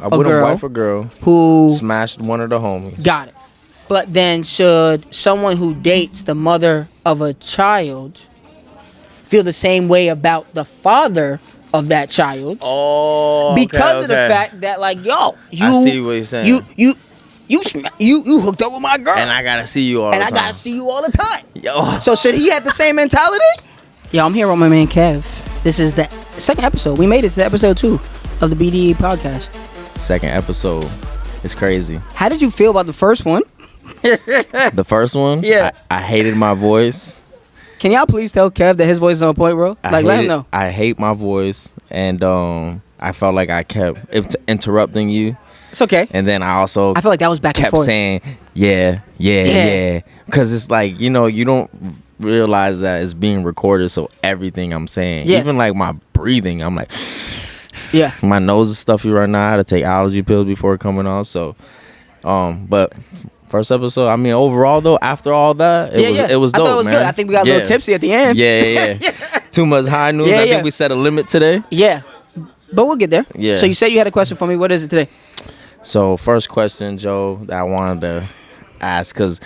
I wouldn't wife a girl who smashed one of the homies. Got it. But then should someone who dates the mother of a child feel the same way about the father of that child? Oh, because of the fact that, like, yo, you, I see what you're saying. You hooked up with my girl, and I gotta see you all the time. And I gotta see you all the time. Yo. So should he have the same mentality? Yo, I'm here with my man Kev. This is the second episode. We made it to episode 2 of the BDE podcast. Second episode. It's crazy. How did you feel about the first one? The first one? Yeah. I hated my voice. Can y'all please tell Kev that his voice is on point, bro? Let him know. I hate my voice, and I felt like I kept interrupting you. It's okay. And then I feel like that was back and forth. Kept saying, yeah. Because it's like, you don't realize that it's being recorded, so everything I'm saying, even like my breathing, I'm like, yeah. My nose is stuffy right now. I had to take allergy pills before coming on. So, but first episode, I mean, overall though, after all that, it was dope, I thought it was man. good. I think we got a little tipsy at the end. Yeah. Too much high news. I think we set a limit today. Yeah, but we'll get there. Yeah. So you said you had a question for me. What is it today? So first question, Joe, that I wanted to ask, because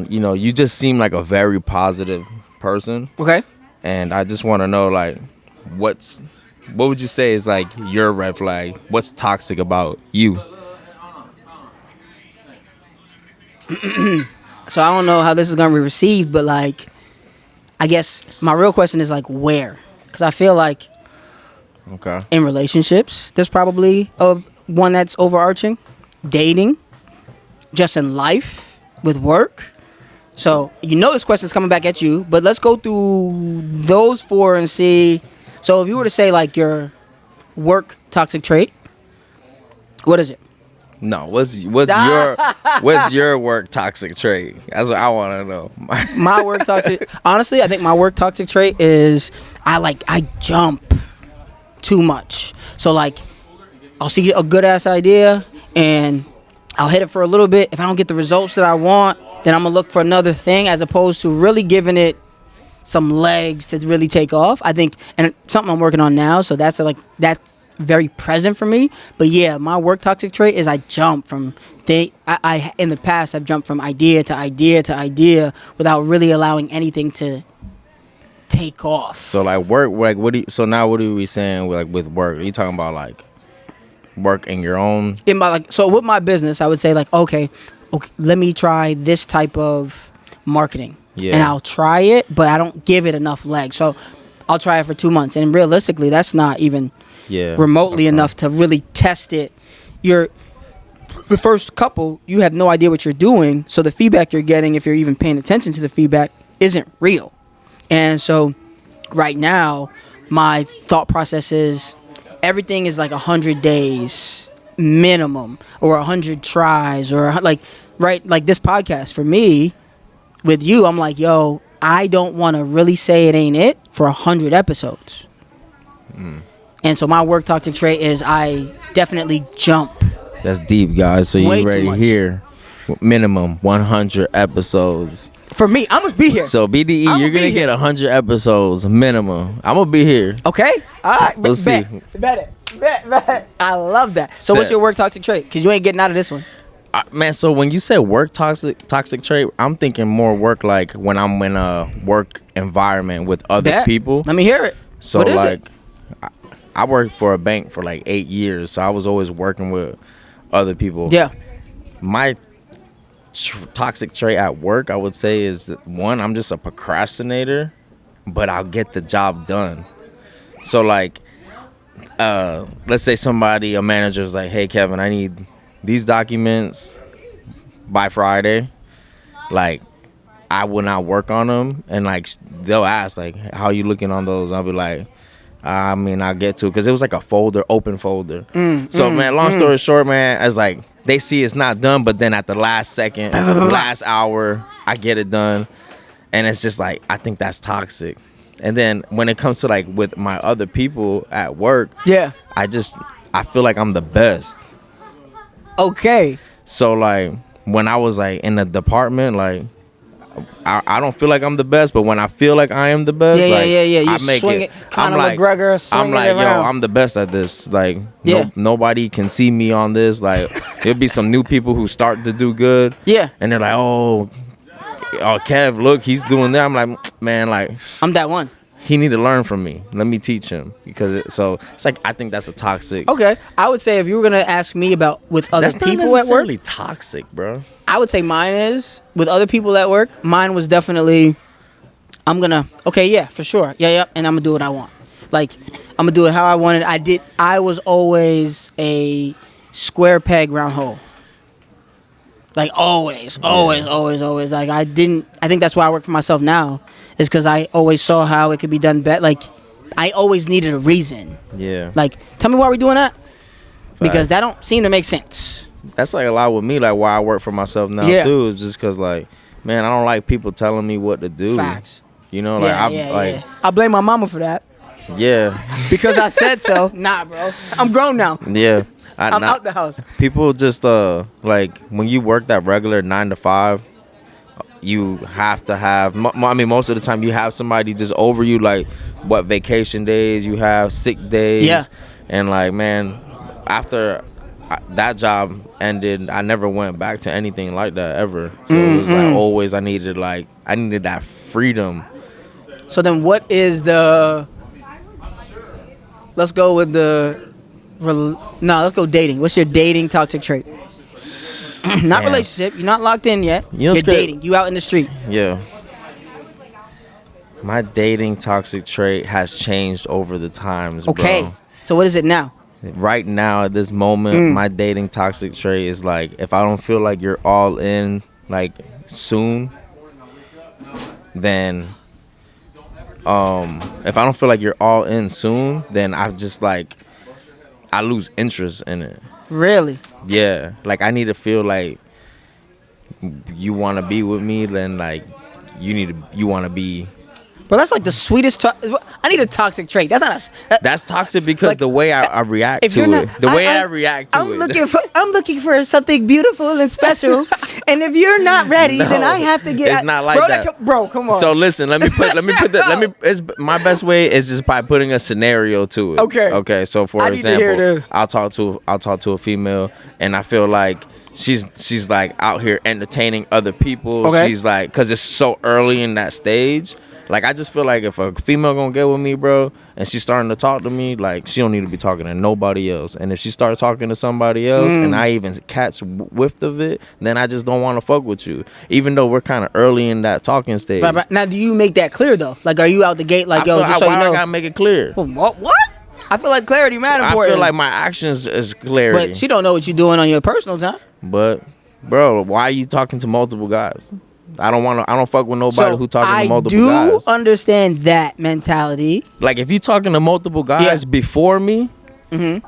you just seem like a very positive person. Okay. And I just want to know, like, what would you say is like your red flag? What's toxic about you? So I don't know how this is gonna be received, but like, I guess my real question is like, where? Because I feel like, in relationships, there's probably one that's overarching, dating, just in life, with work. So this question's coming back at you, but let's go through those 4 and see. So if you were to say like your work toxic trait, what is it? No, what's your work toxic trait? That's what I want to know. My work toxic. Honestly, I think my work toxic trait is I jump too much. So like, I'll see a good ass idea and I'll hit it for a little bit. If I don't get the results that I want, then I'm gonna look for another thing, as opposed to really giving it some legs to really take off. I think, and something I'm working on now. So that's very present for me. But yeah, my work toxic trait is I jump from I in the past I've jumped from idea to idea to idea without really allowing anything to take off. So like work, like so now what are we saying with work? Are you talking about like work in your own? So with my business, I would say like, okay, let me try this type of marketing. Yeah. And I'll try it, but I don't give it enough legs. So I'll try it for 2 months, and realistically, that's not even remotely enough to really test it. The first couple, you have no idea what you're doing, so the feedback you're getting, if you're even paying attention to the feedback, isn't real. And so right now, my thought process is everything is like 100 days minimum, or 100 tries, or like this podcast for me with you, I'm like, yo, I don't want to really say it ain't it for 100 episodes. And so my work toxic trait is I definitely jump. That's deep, guys. So you ready here? Minimum 100 episodes. For me, I'm going to be here. So BDE, you're going to get 100 episodes minimum. I'm going to be here. Okay. All right. We'll see. Bet. I love that. So what's your work toxic trait? Because you ain't getting out of this one. Man, so when you say work toxic trait, I'm thinking more work like when I'm in a work environment with other people. Let me hear it. So what is like, I worked for a bank for like 8 years, so I was always working with other people. Yeah. My toxic trait at work, I would say, is that, one, I'm just a procrastinator, but I'll get the job done. So like, let's say a manager's like, hey Kevin, I need these documents by Friday. Like, I will not work on them, and like they'll ask like, how you looking on those? I'll be like, I mean, I'll get to it, because it was like a open folder. Man, long story short, man, it's like they see it's not done, but then at the last second, last hour, I get it done, and it's just like, I think that's toxic. And then when it comes to like with my other people at work, I feel like I'm the best. Okay. So like when I was like in the department, like I don't feel like I'm the best, but when I feel like I am the best, yeah. You I make swing it, Conor McGregor, swing I'm like, it around. yo, I'm the best at this. Like, Yeah. nobody can see me on this. Like, there'll be some new people who start to do good. Yeah. And they're like, oh, Kev, look, he's doing that. I'm like, man, like, I'm that one. he need to learn from me. Let me teach him because it's like I think that's a toxic. Okay, I would say if you were gonna ask me about with other That's not people at work, necessarily toxic, bro. I would say mine is with other people at work. Mine was definitely, okay, yeah, for sure, yeah, and I'm gonna do what I want. Like, I'm gonna do it how I wanted. I was always a square peg, round hole. Like always. Like I think that's why I work for myself now. Is because I always saw how it could be done better. Like, I always needed a reason. Yeah. Like, tell me why we're doing that. Because Facts. that don't seem to make sense. That's like a lot with me. Like why I work for myself now too is just because like, man, I don't like people telling me what to do. Facts. You know, like I blame my mama for that. Yeah. Because I said so. Nah, bro. I'm grown now. Yeah. I'm out the house. People just like when you work that regular 9 to 5, you have to have. I mean, most of the time you have somebody just over you. Like what vacation days you have, sick days. Yeah. And like, man, after that job ended, I never went back to anything like that ever. So it was like always I needed that freedom. So then, what is the? Let's go with the. Let's go dating. What's your dating toxic trait? Not relationship. You're not locked in yet. You're dating. You out in the street. Yeah. My dating toxic trait has changed over the times, okay. bro. So what is it now? Right now, at this moment, my dating toxic trait is like, if I don't feel like you're all in, like, soon, then, if I don't feel like you're all in soon, then I just, like, I lose interest in it. Really? Yeah. Like, I need to feel like you want to be with me, then, like, you want to be. But that's like the sweetest. I need a toxic trait. That's not that's toxic because like, the way I react to it. I'm looking for something beautiful and special. And if you're not ready, then I have to get. It's not like that, bro. Come on. So listen, let me put my best way is just by putting a scenario to it. Okay. So for example, I'll talk to a female, and I feel like she's like out here entertaining other people. Okay. She's like, because it's so early in that stage. Like, I just feel like if a female gonna get with me, bro, and she's starting to talk to me, like, she don't need to be talking to nobody else. And if she starts talking to somebody else and I even catch whiff of it, then I just don't want to fuck with you. Even though we're kind of early in that talking stage. But now, do you make that clear, though? Like, are you out the gate like, yo, just so you know? I gotta make it clear? What? I feel like clarity mad important. I feel like my actions is clarity. But she don't know what you're doing on your personal time. But, bro, why are you talking to multiple guys? I don't fuck with nobody who talking to multiple guys. I do understand that mentality. Like, if you talking to multiple guys before me, you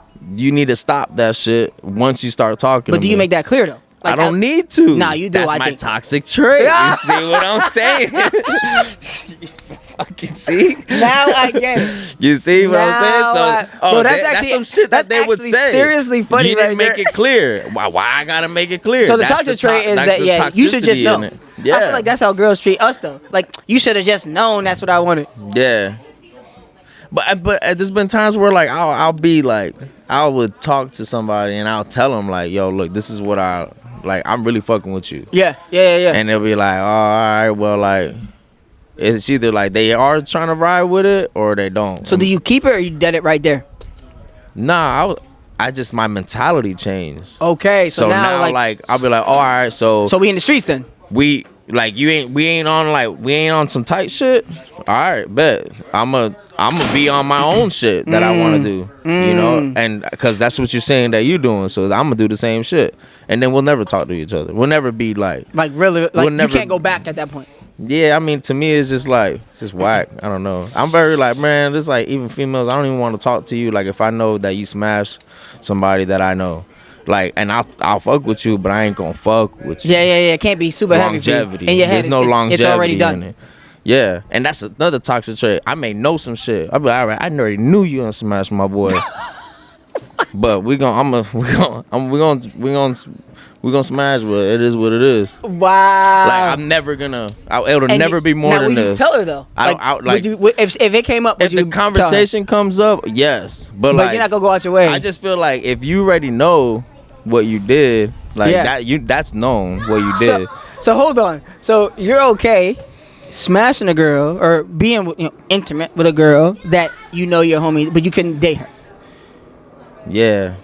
need to stop that shit once you start talking to me. But do you make that clear, though? Like, I don't need to. Nah, you do. That's my toxic trait. You see what I'm saying? Fucking see? Now I get it. You see what I'm saying? So, that's some shit that they would say. Seriously funny. You didn't make it clear. Why I gotta make it clear? So the toxic trait is that you should just know. Yeah. I feel like that's how girls treat us, though. Like, you should have just known that's what I wanted. Yeah. But there's been times where, like, I'll be like, I would talk to somebody and I'll tell them, like, yo, look, this is what I'm really fucking with you. Yeah. And they'll be like, oh, all right, well, like, it's either like they are trying to ride with it or they don't. So do you keep it or you dead it right there? Nah, I just, my mentality changed. Okay, so now like I'll be like, oh, all right, so we in the streets then. We ain't on some tight shit. All right, bet. I'm be on my own shit that I want to do, you know, and because that's what you're saying that you're doing, so I'm gonna do the same shit, and then we'll never talk to each other. We'll never be like really, like, you can't go back at that point. Yeah, I mean, to me, it's just like, it's just whack. I don't know. I'm very like, man, just like even females, I don't even want to talk to you. Like, if I know that you smash somebody that I know, like, and I'll fuck with you, but I ain't gonna fuck with you. Yeah. It can't be super longevity. Heavy. There's no longevity. It's already done. In it. Yeah, and that's another toxic trait. I may know some shit. I'll be like, all right, I already knew you gonna smash my boy, but we gonna we gonna smash, but it is what it is. Wow. Like I'm never gonna. It'll And never be more now, than would you this. tell her though? Would you, if it came up, would if you the conversation comes up, yes, but like you're not gonna go out your way. I just feel like if you already know what you did, like that's known what you did. So hold on. So you're okay smashing a girl or being intimate with a girl that you know your homie, but you couldn't date her. Yeah,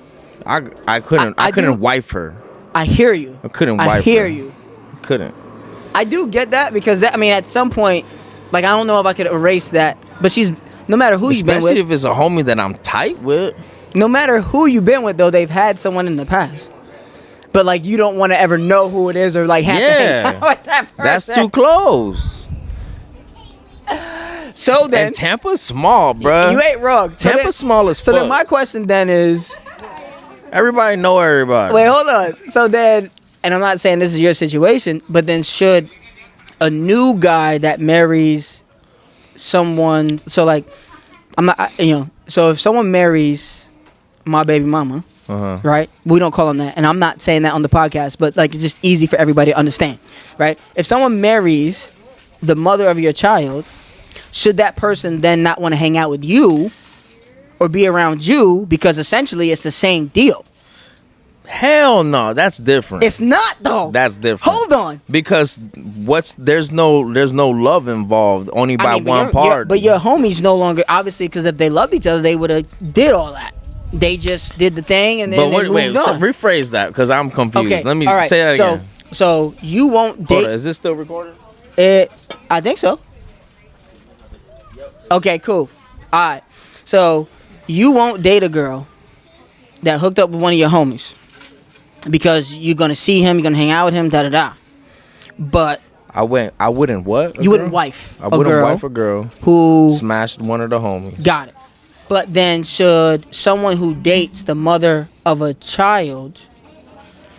I couldn't wife her. I hear you. I couldn't wife her. I hear you. Couldn't. I do get that because at some point, like I don't know if I could erase that. But she's no matter who you've been with. Especially if it's a homie that I'm tight with. No matter who you've been with, though, they've had someone in the past. But like you don't want to ever know who it is or like have to hang out with that person. That's too close. So then, and Tampa's small, bro. You ain't wrong. Tampa's small as fuck. So then my question then is, everybody know everybody. Wait, hold on. So then, and I'm not saying this is your situation, but then should a new guy that marries someone, so like, I'm not, so if someone marries my baby mama, right? We don't call them that, and I'm not saying that on the podcast, but like it's just easy for everybody to understand, right? If someone marries the mother of your child, should that person then not want to hang out with you or be around you because essentially it's the same deal? Hell no, that's different. It's not though. That's different. Hold on. Because there's no love involved only by one part. But your homies no longer, obviously, because if they loved each other, they would have did all that. They just did the thing and then they moved on. So rephrase that because I'm confused. Okay. Let me all right. say that again. So you won't date. Hold on, is this still recording? I think so. Okay, cool. All right. So you won't date a girl that hooked up with one of your homies because you're gonna see him, you're gonna hang out with him, da da da. But I wouldn't what? You wouldn't wife. I wouldn't wife a girl who smashed one of the homies. Got it. But then should someone who dates the mother of a child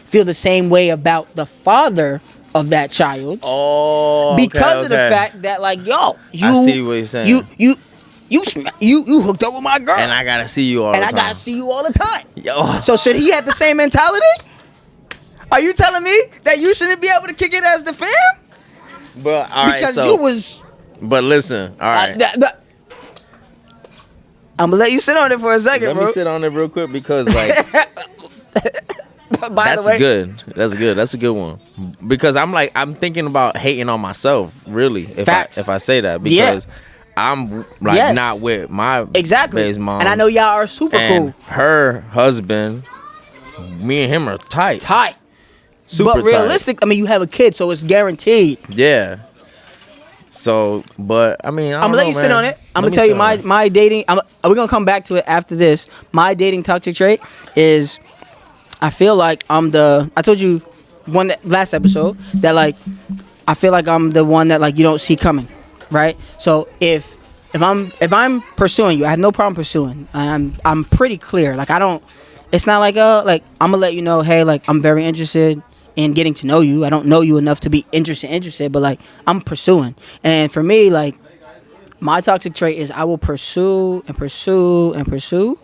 feel the same way about the father of that child? Oh, because of the fact that like, yo, I see what you're saying. You hooked up with my girl, and I gotta see you all the time. And I gotta see you all the time. Yo. So should he have the same mentality? Are you telling me that you shouldn't be able to kick it as the fam? But all right, because so you was. But listen, all right. I'm gonna let you sit on it for a second, bro. Let me sit on it real quick because like. That's good. That's good. That's a good one. Because I'm thinking about hating on myself, really. If I say that because I'm like not with my baby's mom, and I know y'all are super cool. Her husband, me and him are tight. Super but realistic. Tight. I mean, you have a kid, so it's guaranteed. Yeah. So, but I mean, I'm gonna let you sit on it. I'm gonna tell you my dating. We're gonna come back to it after this. My dating toxic trait is. I feel like I told you last episode that like I feel like I'm the one that like you don't see coming, right? So if I'm pursuing you, I have no problem pursuing. I'm pretty clear. Like I don't. It's not like I'm gonna let you know, hey, like I'm very interested in getting to know you. I don't know you enough to be interested, but like I'm pursuing. And for me, like my toxic trait is I will pursue and pursue and pursue.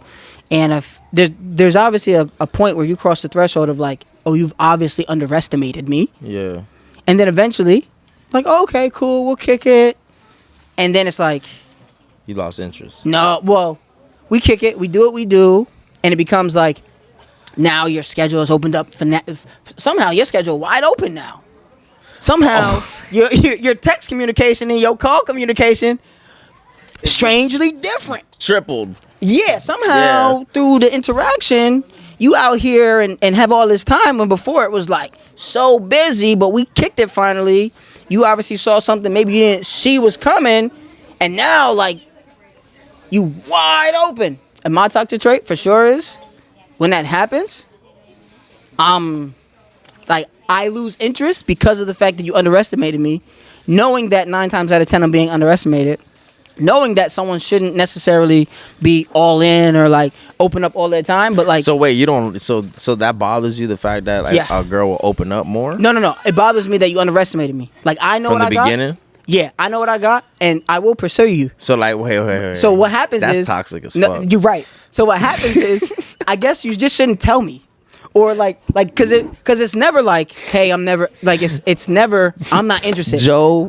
And if there's obviously a point where you cross the threshold of like, oh, you've obviously underestimated me. Yeah. And then eventually, like, oh, okay, cool, we'll kick it. And then it's like, you lost interest. No, well, we kick it, we do what we do, and it becomes like, now your schedule is opened up somehow your schedule wide open now. Somehow your text communication and your call communication strangely different. Tripled. Yeah, somehow through the interaction, you out here and have all this time. And before it was like so busy, but we kicked it finally. You obviously saw something maybe you didn't see was coming. And now, like, you wide open. And my toxic trait for sure is when that happens, like, I lose interest because of the fact that you underestimated me. Knowing that 9 times out of 10 I'm being underestimated. Knowing that someone shouldn't necessarily be all in or like open up all their time, but like. So wait, you don't. So that bothers you, the fact that like a girl will open up more? No. It bothers me that you underestimated me. Like I know from what I got. From the beginning. Yeah, I know what I got, and I will pursue you. So like, wait. So what happens that's is toxic as fuck. You're right. So what happens is, I guess you just shouldn't tell me, or because it's never like, hey, I'm never like it's never I'm not interested. Joe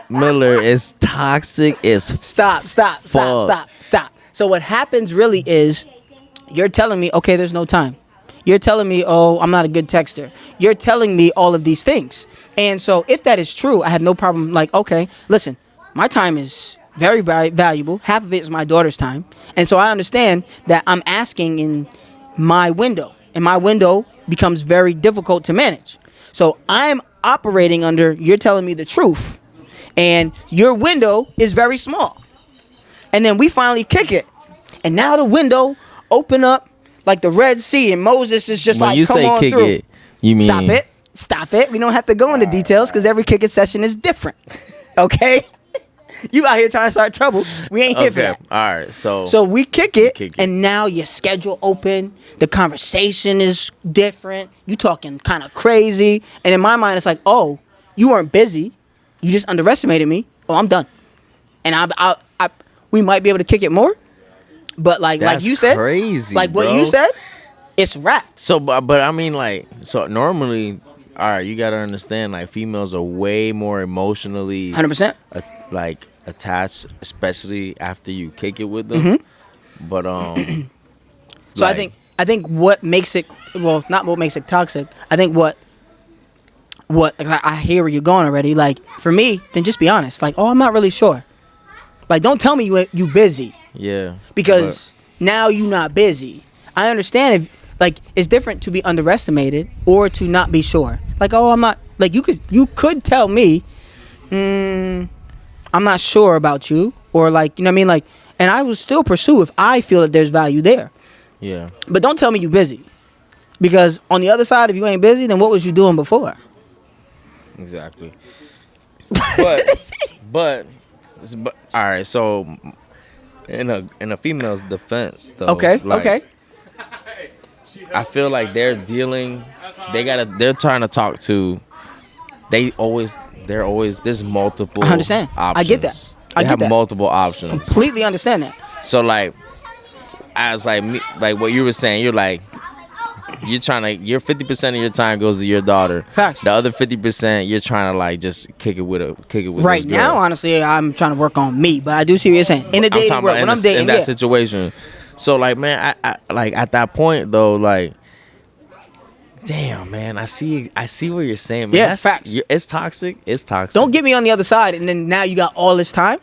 Miller is toxic as Stop. So what happens really is you're telling me, okay, there's no time. You're telling me, oh, I'm not a good texter. You're telling me all of these things. And so if that is true, I have no problem. Like, okay, listen, my time is very valuable. Half of it is my daughter's time. And so I understand that I'm asking in my window. And my window becomes very difficult to manage. So I'm operating under, you're telling me the truth. And your window is very small. And then we finally kick it. And now the window open up like the Red Sea, and Moses is just when like, you come say on kick through. it, you mean Stop it. We don't have to go into details because every kicking session is different. Okay? You out here trying to start trouble. We ain't here for that. All right. So we kick it, and now your schedule open. The conversation is different. You talking kind of crazy. And in my mind, it's like, oh, you weren't busy. You just underestimated me. Oh, I'm done. And we might be able to kick it more. But like you said, crazy, like what bro. you said, it's rap. So, but I mean, like, so normally, all right, you gotta understand, like, females are way more emotionally 100%. Like attached, especially after you kick it with them. Mm-hmm. But so like, I think what makes it, well, not what makes it toxic. I think what I hear where you're going already. Like for me, then just be honest. Like, oh, I'm not really sure. Like, don't tell me you busy. Yeah. Because now you not busy. I understand if like it's different to be underestimated or to not be sure. Like, oh, I'm not, like you could tell me, I'm not sure about you, or like, you know what I mean, like, and I will still pursue if I feel that there's value there. Yeah. But don't tell me you busy, because on the other side, if you ain't busy, then what was you doing before? Exactly. But all right. So in a female's defense, though. Okay. I feel like they're trying to talk to. They're always. There's multiple. I understand. Options. I get that. They have multiple options. Completely understand that. So like, as like me, like what you were saying, you're like, you're 50% of your time goes to your daughter. Facts. The other 50%, you're trying to like just kick it with right this girl. now, honestly, I'm trying to work on me, but I do see what you're saying. In the dating world, when I'm dating, in that situation. So like, man, I like at that point though, like, damn, man, I see what you're saying, man. Yeah, facts. It's toxic. It's toxic. Don't get me on the other side, and then now you got all this time.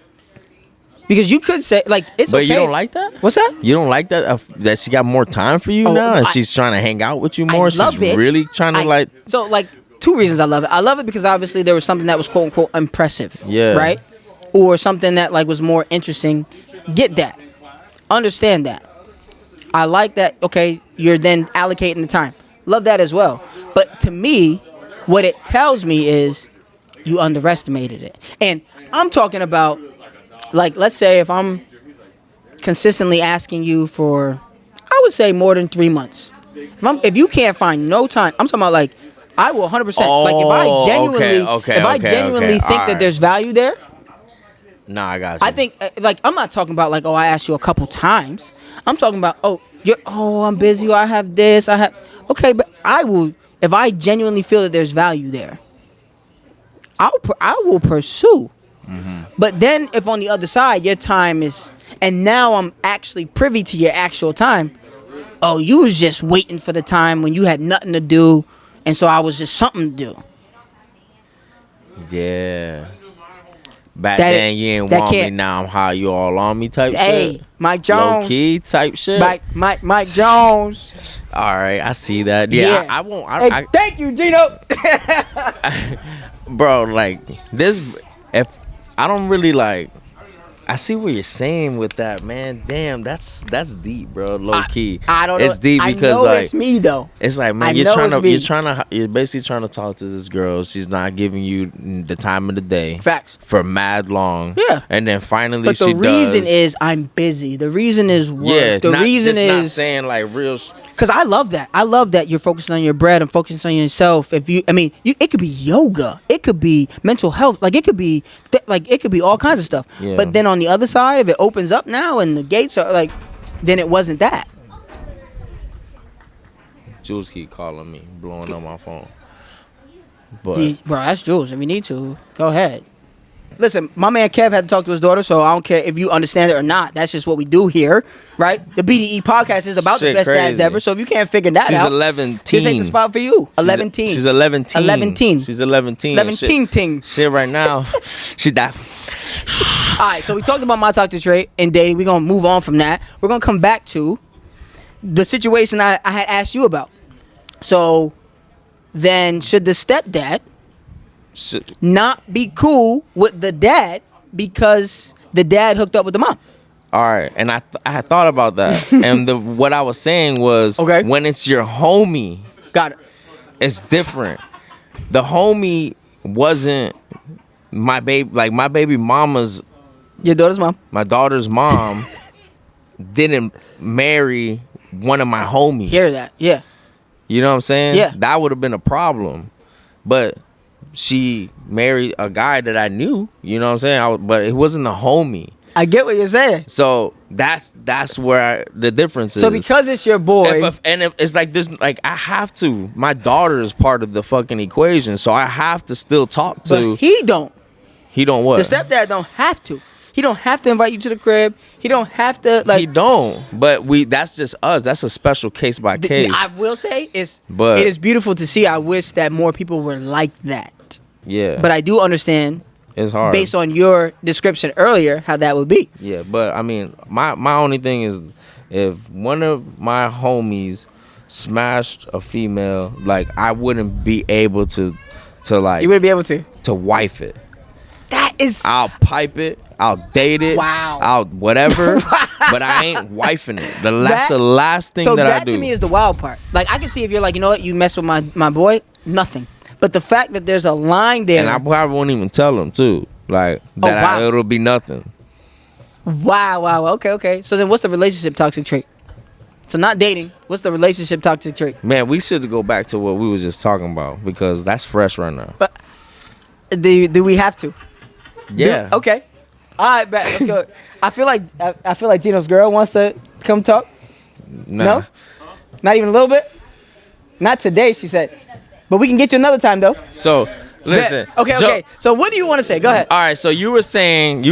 Because you could say, like, it's but okay. You don't like that? What's that? You don't like that that she got more time for you now, and she's trying to hang out with you more. She's really trying to like. So like, two reasons I love it. I love it because obviously there was something that was quote unquote impressive. Yeah. Right. Or something that like was more interesting. Get that. Understand that. I like that. Okay, you're then allocating the time. Love that as well. But to me, what it tells me is you underestimated it. And I'm talking about, like, let's say if I'm consistently asking you for, I would say more than 3 months. If you can't find no time, I'm talking about like, I will 100%. Like if I genuinely think that there's value there. Nah, I got you. I think like I'm not talking about like, oh, I asked you a couple times. I'm talking about, I'm busy. Or I have this. Okay, but I will, if I genuinely feel that there's value there, I will pursue. Mm-hmm. But then if on the other side your time is, and now I'm actually privy to your actual time, oh, you was just waiting for the time when you had nothing to do, and so I was just something to do. Yeah. Back then you didn't want me, now I'm how you all on me type shit. Hey, Mike Jones. Low key type shit. Mike Jones. All right, I see that. Yeah. I won't. Thank you, Gino. Bro, like this, if I don't really like, I see what you're saying with that, man. Damn, that's deep, bro. Low key. I don't know. It's deep because I know like it's me though. It's like, man, you're basically trying to talk to this girl. She's not giving you the time of the day. Facts. For mad long. Yeah. And then finally but the reason is I'm busy. The reason is work. Yeah. The reason is not saying like real. Because I love that. I love that you're focusing on your bread and focusing on yourself. It could be yoga. It could be mental health. Like it could be all kinds of stuff. Yeah. But then on the other side, if it opens up now and the gates are like, then it wasn't that. Jules keep calling me, blowing up my phone. But Bro, that's Jules. If you need to, go ahead. Listen, my man Kev had to talk to his daughter, so I don't care if you understand it or not. That's just what we do here, right? The BDE podcast is about Shit the best crazy. dads ever, so if you can't figure that she's out, 11 this ain't the spot for you. 11 teen. She's 11 teen. 11 teen. She's 11 teen. 11 teen ting. Shit right now. She that. All right, so we talked about my toxic trait and dating. We're going to move on from that. We're going to come back to the situation I had asked you about. So then should the stepdad not be cool with the dad because the dad hooked up with the mom? All right, and I had thought about that, and what I was saying was, okay, when it's your homie, got it, it's different. The homie wasn't my baby, like my baby mama's, your daughter's mom. My daughter's mom didn't marry one of my homies. Hear that? Yeah. You know what I'm saying? Yeah. That would have been a problem, but she married a guy that I knew. You know what I'm saying? But it wasn't the homie. I get what you're saying. So that's where the difference is. So because it's your boy, it's like this, like I have to. My daughter is part of the fucking equation, so I have to still talk to. But he don't. He don't what? The stepdad don't have to. He don't have to invite you to the crib. He don't have to like. He don't. But that's just us. That's a special case by case. I will say it is beautiful to see. I wish that more people were like that. Yeah. But I do understand. It's hard. Based on your description earlier, how that would be. Yeah, but I mean, my only thing is, if one of my homies smashed a female, like I wouldn't be able to like. You wouldn't be able to wife it. That is. I'll pipe it. I'll date it. Wow. I'll whatever. But I ain't wifing it. That's the last thing that I do. So that to me is the wild part. Like I can see if you're like, you know what, you mess with my boy, nothing. But the fact that there's a line there, and I probably won't even tell him too, like that. It'll be nothing. Wow. Okay. So then, what's the relationship toxic trait? So not dating. What's the relationship toxic trait? Man, we should go back to what we was just talking about because that's fresh right now. But do we have to? Yeah. Okay. All right, bet. Let's go. I feel like Gino's girl wants to come talk. Nah. No, not even a little bit. Not today, she said. But we can get you another time though. So listen. Okay. So what do you want to say? Go ahead. All right. So you were saying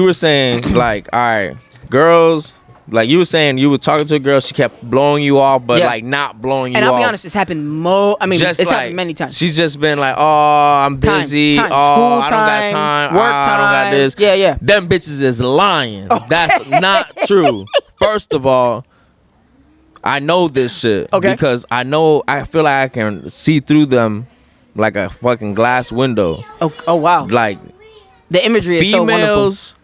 like, all right, girls. Like you were saying, you were talking to a girl, she kept blowing you off, but like not blowing you off. And I'll be honest, it's happened it's happened many times. She's just been like, oh, I'm busy. Time. Oh, School I don't got time. Work I time. don't got this. Yeah. Them bitches is lying. Okay. That's not true. First of all, I know this shit because I feel like I can see through them like a fucking glass window. Oh wow. Like the imagery is so wonderful.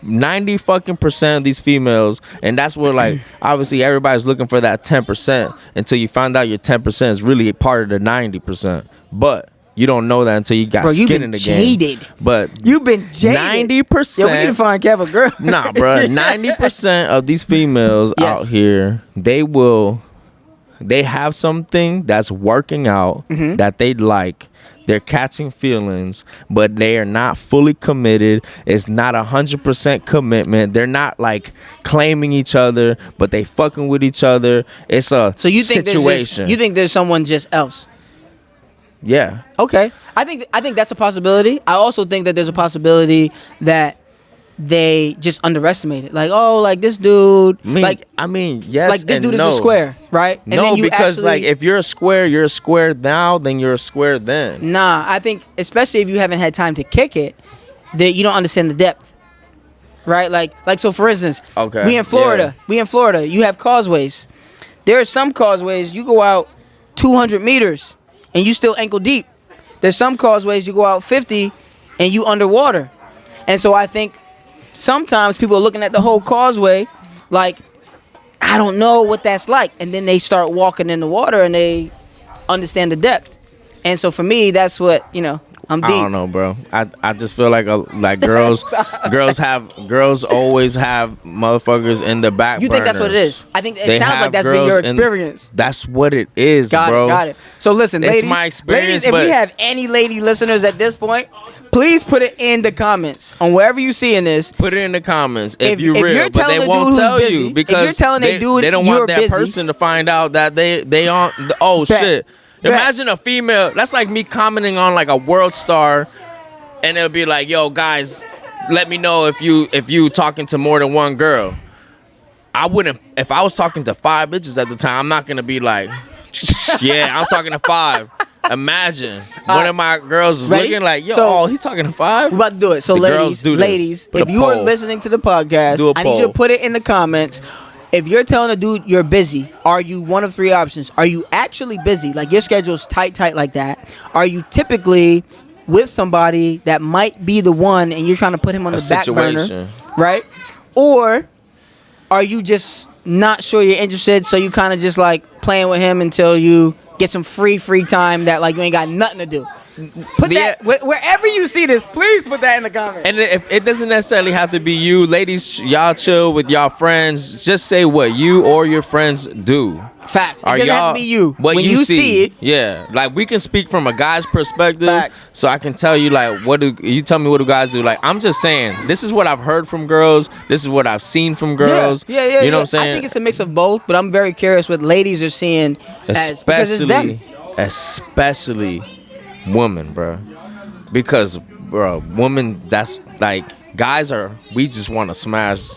90% of these females, and that's where like obviously everybody's looking for that 10% until you find out your 10% is really part of the 90%. But you don't know that until you got skin in the jaded. game. But you've been jaded. 90%. Yeah, we need to find Kev a girl. Nah, bro. 90% of these females out here, they have something that's working out that they like. They're catching feelings, but they are not fully committed. It's not 100% commitment. They're not like claiming each other, but they fucking with each other. It's a situation. You think there's someone just else? Yeah. Okay. I think that's a possibility. I also think that there's a possibility that they just underestimate it. Like, oh, like this dude. Yes. Like this dude is a square, right? And no, because like if you're a square now, then you're a square then. Nah, I think especially if you haven't had time to kick it, that you don't understand the depth, right? Like so for instance, we in Florida. You have causeways. There are some causeways you go out 200 meters and you still ankle deep. There's some causeways you go out 50 and you underwater, and so I think. Sometimes people are looking at the whole causeway like, I don't know what that's like. And then they start walking in the water and they understand the depth. And so for me, that's what, I'm I deep. don't know, bro. I just feel like girls girls always have motherfuckers in the back You think that's what it burners. is? I think it They sounds like have that's been girls your in- experience. That's what it is, Got bro. it, got it. So listen, It's ladies, my experience, ladies, if we but- have any lady listeners at this point, please put it in the comments on wherever you see in this. Put it in the comments if If you're you're real, but telling they a won't dude who's tell busy, you if because you're telling a dude they don't you're want that busy- person to find out that they aren't. Oh Bet. shit! Bet. Imagine a female. That's like me commenting on like a world star, and it'll be like, "Yo, guys, let me know if you talking to more than one girl." I wouldn't. If I was talking to 5 bitches at the time, I'm not gonna be like, "Yeah, I'm talking to 5." Imagine one of my girls was ready? looking like, "Yo, So- he's talking to 5." We're about to do it. So The girls ladies, do this. ladies, Put if a you are poll. listening to the podcast, Do a I need you to poll. put it in the comments. If you're telling a dude you're busy, are you one of 3 options? Are you actually busy? Like your schedule's tight like that? Are you typically with somebody that might be the one and you're trying to put him on A the back burner? situation. Right? Or are you just not sure you're interested, so you kind of just like playing with him until you get some free time that like you ain't got nothing to do? Put Yeah. that wherever you see this, please put that in the comments. And if it doesn't necessarily have to be you, ladies, y'all chill with y'all friends. Just say what you or your friends do. Facts. It Are doesn't have y'all to be you. What When you see it, yeah. Like we can speak from a guy's perspective, Facts. so I can tell you like what do you tell me what do guys do? Like I'm just saying, this is what I've heard from girls. This is what I've seen from girls. Yeah. You know what I'm saying? I think it's a mix of both, but I'm very curious what ladies are seeing as because it's them. especially women, bro. Because, bro, women, that's like guys are. We just want to smash.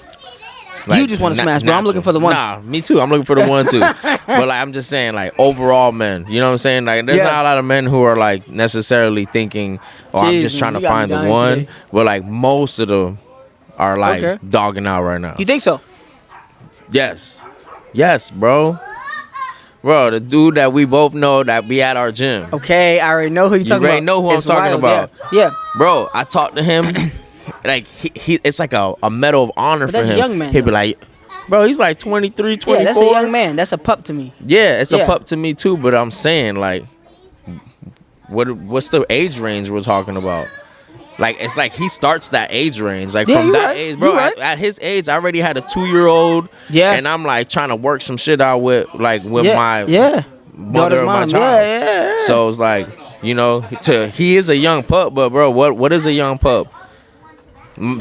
You just wanna smash, bro. I'm looking for the one. Nah, me too. I'm looking for the one too. But like, I'm just saying, like overall, men. You know what I'm saying? Like, there's Yeah. not a lot of men who are like necessarily thinking, "Oh, I'm Jeez, just trying man, to you got me find the dying one." today. But like, most of them are like Okay. dogging out right now. You think so? Yes, bro. Bro, the dude that we both know that be at our gym. Okay, I already know who you're talking about. already know who I'm talking about. Yeah. Bro, I talked to him. Like he it's like a medal of honor But for that's a him. young man, He'd be though. like, bro, he's like 23, 24. Yeah, that's a young man. That's a pup to me. Yeah, it's Yeah. a pup to me too. But I'm saying like, what's the age range we're talking about? Like it's like he starts that age range. Like Yeah, from you that right. age, bro. You right. At his age, I already had a 2-year-old. Yeah. And I'm like trying to work some shit out with my Yeah. mother Daughter's of my mom. child. Yeah. So it's like, you know, he is a young pup, but bro, what is a young pup?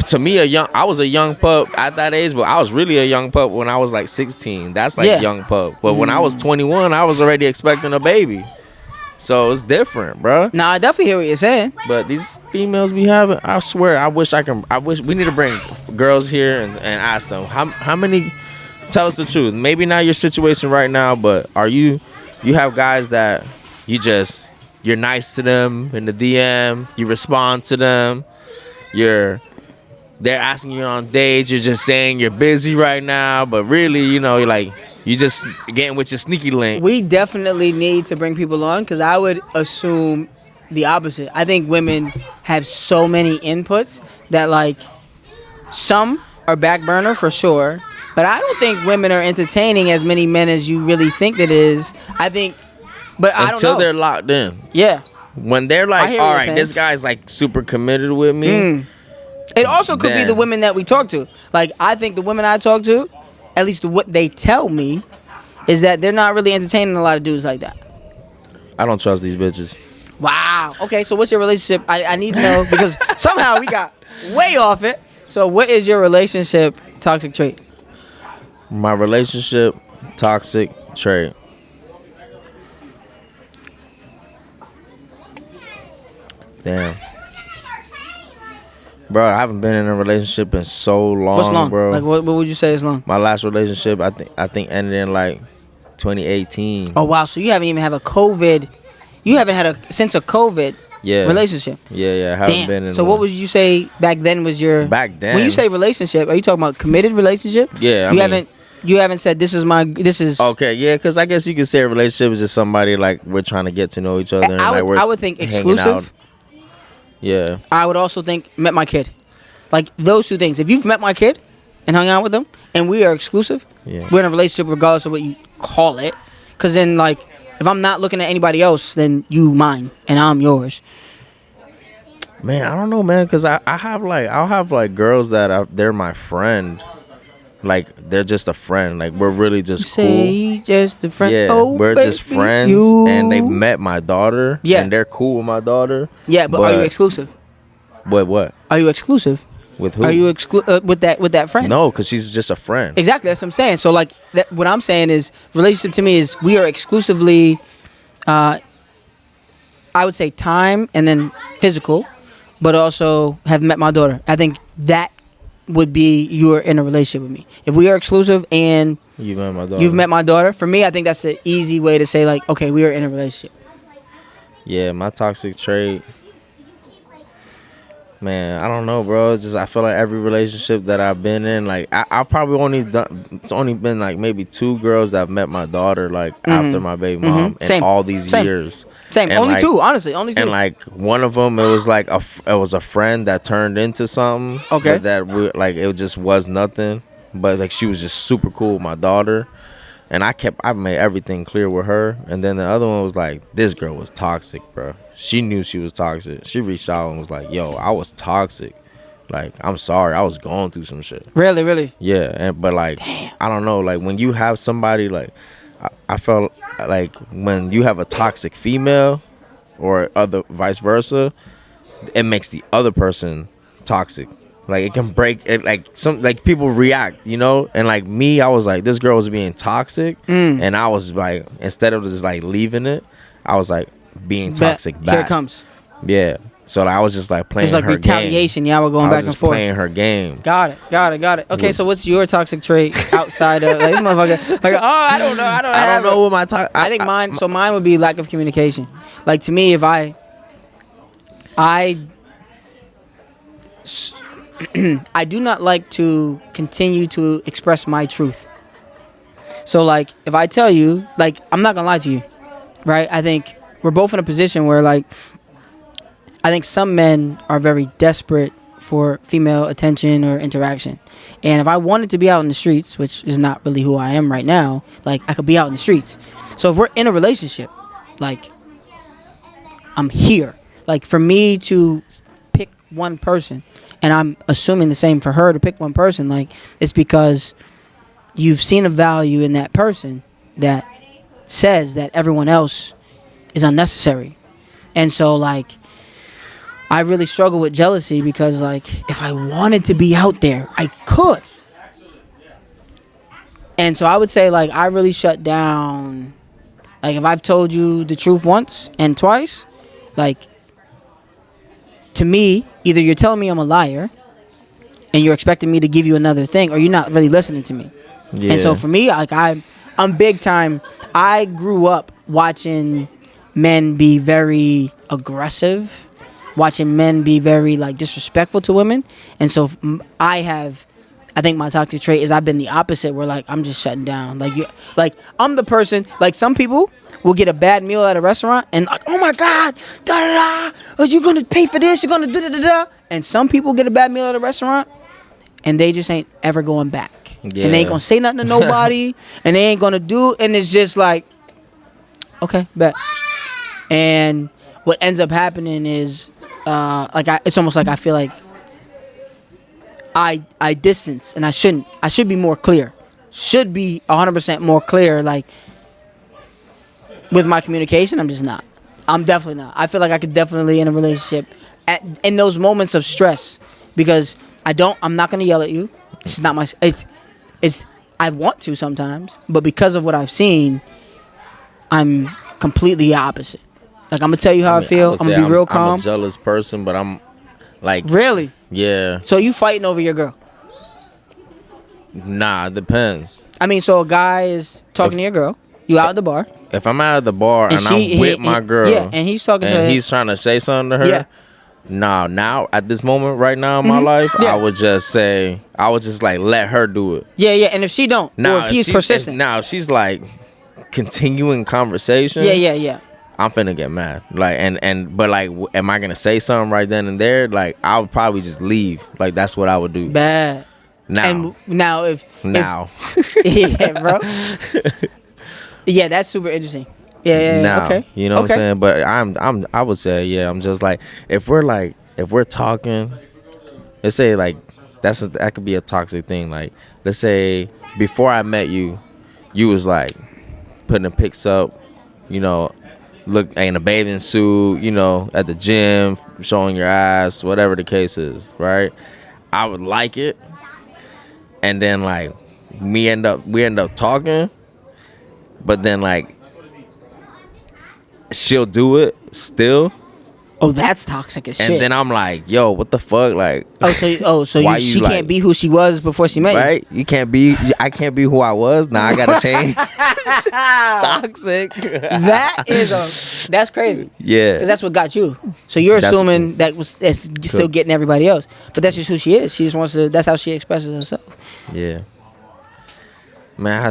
To me, I was a young pup at that age, but I was really a young pup when I was like 16. That's like Yeah. young pup. But when I was 21, I was already expecting a baby. So it's different, bro. Nah, I definitely hear what you're saying. But these females be having, I swear, I wish we need to bring girls here and ask them how many. Tell us the truth. Maybe not your situation right now, but you have guys that you're nice to them in the DM, you respond to them, they're asking you on dates, you're just saying you're busy right now, but really, you know, you just getting with your sneaky link. We definitely need to bring people on because I would assume the opposite. I think women have so many inputs that like some are back burner for sure, but I don't think women are entertaining as many men as you really think that is. I think, but I don't know. Until they're locked in. Yeah. When they're I like, hear what all you're right, saying. this guy's like super committed with me. It also could be Then- the women that we talk to. Like, I think the women I talk to, at least what they tell me, is that they're not really entertaining a lot of dudes like that. I don't trust these bitches. Wow. Okay, so what's your relationship? I need to know because somehow we got way off it. So what is your relationship toxic trait? My relationship toxic trait. Damn. Bro, I haven't been in a relationship in so long, What's long? bro. Like what would you say is long? My last relationship, I think ended in like 2018. Oh wow, so you haven't even had a COVID. You haven't had since a COVID Yeah. relationship. Yeah, I haven't Damn. been in So one. what would you say back then was your Back then? When you say relationship, are you talking about committed relationship? Yeah, I You mean- haven't said this is Okay, yeah, because I guess you could say a relationship is just somebody like we're trying to get to know each other. And, like, we're I would think hanging exclusive. out. Yeah. I would also think met my kid. Like those two things. If you've met my kid and hung out with them and we are exclusive, Yeah. we're in a relationship regardless of what you call it. Because then, like, if I'm not looking at anybody else, then you mine and I'm yours. Man, I don't know, man, because I have like I'll have like girls that they're my friend, like they're just a friend, like we're really just cool. Say just a friend. Yeah, Oh, we're just baby, friends, and they've you. met my daughter, Yeah. and they're cool with my daughter. Yeah, but are you exclusive? What? Are you exclusive? With who? Are you with that friend? No, because she's just a friend. Exactly, that's what I'm saying. So like, what I'm saying is, relationship to me is we are exclusively, I would say time and then physical, but also have met my daughter. I think that would be you're in a relationship with me. If we are exclusive and You met my daughter. you've met my daughter, for me, I think that's an easy way to say like, okay, we are in a relationship. Yeah, my toxic trait. Man, I don't know, bro. It's just I feel like every relationship that I've been in, like I probably only done. It's only been like maybe 2 girls that have met my daughter like after my baby mom in Same. all these Same. years. Same. And Only like, 2, honestly. Only 2. And like one of them, it was like it was a friend that turned into something. Okay. But that like it just was nothing. But like she was just super cool with my daughter. And I made everything clear with her. And then the other one was like, this girl was toxic, bro. She knew she was toxic. She reached out and was like, yo, I was toxic. Like, I'm sorry. I was going through some shit. Really? Yeah. But like, damn. I don't know. Like, when you have somebody, like, I felt like when you have a toxic female or other vice versa, it makes the other person toxic. Like it can break it, like some like people react, you know. And like me, I was like, this girl was being toxic, and I was like, instead of just like leaving it, I was like being toxic back. Here it comes. Yeah. So like, I was just like playing. It's like her retaliation. Game. Yeah, we're going I back was and just forth. Playing her game. Got it. Okay, so what's your toxic trait outside of like, this motherfucker? Like, I don't know. I don't know what my toxic. I think mine. So mine would be lack of communication. Like to me, if I do not like to continue to express my truth. So like if I tell you, like I'm not gonna lie to you, right? I think we're both in a position where like I think some men are very desperate for female attention or interaction. And if I wanted to be out in the streets, which is not really who I am right now, like I could be out in the streets. So if we're in a relationship, like I'm here. Like for me to pick one person, and I'm assuming the same for her to pick one person, like it's because you've seen a value in that person that says that everyone else is unnecessary. And so like I really struggle with jealousy because like if I wanted to be out there, I could. And so I would say like I really shut down. Like if I've told you the truth once and twice, like to me, either you're telling me I'm a liar and you're expecting me to give you another thing, or you're not really listening to me. Yeah. And so for me, like I'm big time. I grew up watching men be very aggressive, watching men be very like disrespectful to women. And so I think my toxic trait is I've been the opposite, where like I'm just shutting down. Like I'm the person, like some people will get a bad meal at a restaurant and like, oh my God, da da da, are you gonna pay for this? You're gonna da da da da. And some people get a bad meal at a restaurant and they just ain't ever going back. Yeah. And they ain't gonna say nothing to nobody and they ain't gonna do, and it's just like, okay, bet. And what ends up happening is it's almost like I feel like I distance, and I shouldn't. I should be more clear. Should be 100% more clear. Like with my communication, I'm just not. I'm definitely not. I feel like I could definitely in a relationship in those moments of stress, because I'm not gonna yell at you. It's not my. It's. I want to sometimes, but because of what I've seen, I'm completely opposite. Like I'm gonna tell you how I feel. I'm gonna be real calm. I'm a jealous person, but I'm like really. Yeah. So you fighting over your girl? Nah, it depends. I mean, so a guy is talking to your girl. You out at the bar. If I'm out at the bar and I'm with my girl, yeah, and he's talking to her, and he's trying to say something to her. Yeah. Nah, now at this moment right now in my life, Yeah. I would just like let her do it. Yeah, and if she don't, or if he's persistent, now if she's like continuing conversation. Yeah. I'm finna get mad. Like but like, am I gonna say something right then and there? Like I would probably just leave. Like that's what I would do. Bad. Now. And now if yeah, bro. Yeah, that's super interesting. Yeah. Now, Okay. You know what I'm saying? But I would say, yeah, I'm just like, if we're like if we're talking, let's say like that could be a toxic thing. Like let's say before I met you, you was like putting the pics up, you know, look in a bathing suit, you know, at the gym, showing your ass, whatever the case is, right? I would like it, and then like we end up talking, but then like she'll do it still. Oh, that's toxic as shit. And then I'm like, yo, what the fuck? Like, she like, can't be who she was before she met you. Right? I can't be who I was. Now I gotta change. Toxic. That's crazy. Yeah. Because that's what got you. So you're assuming that's still getting everybody else. But that's just who she is. She just wants to, that's how she expresses herself. Yeah. Man, I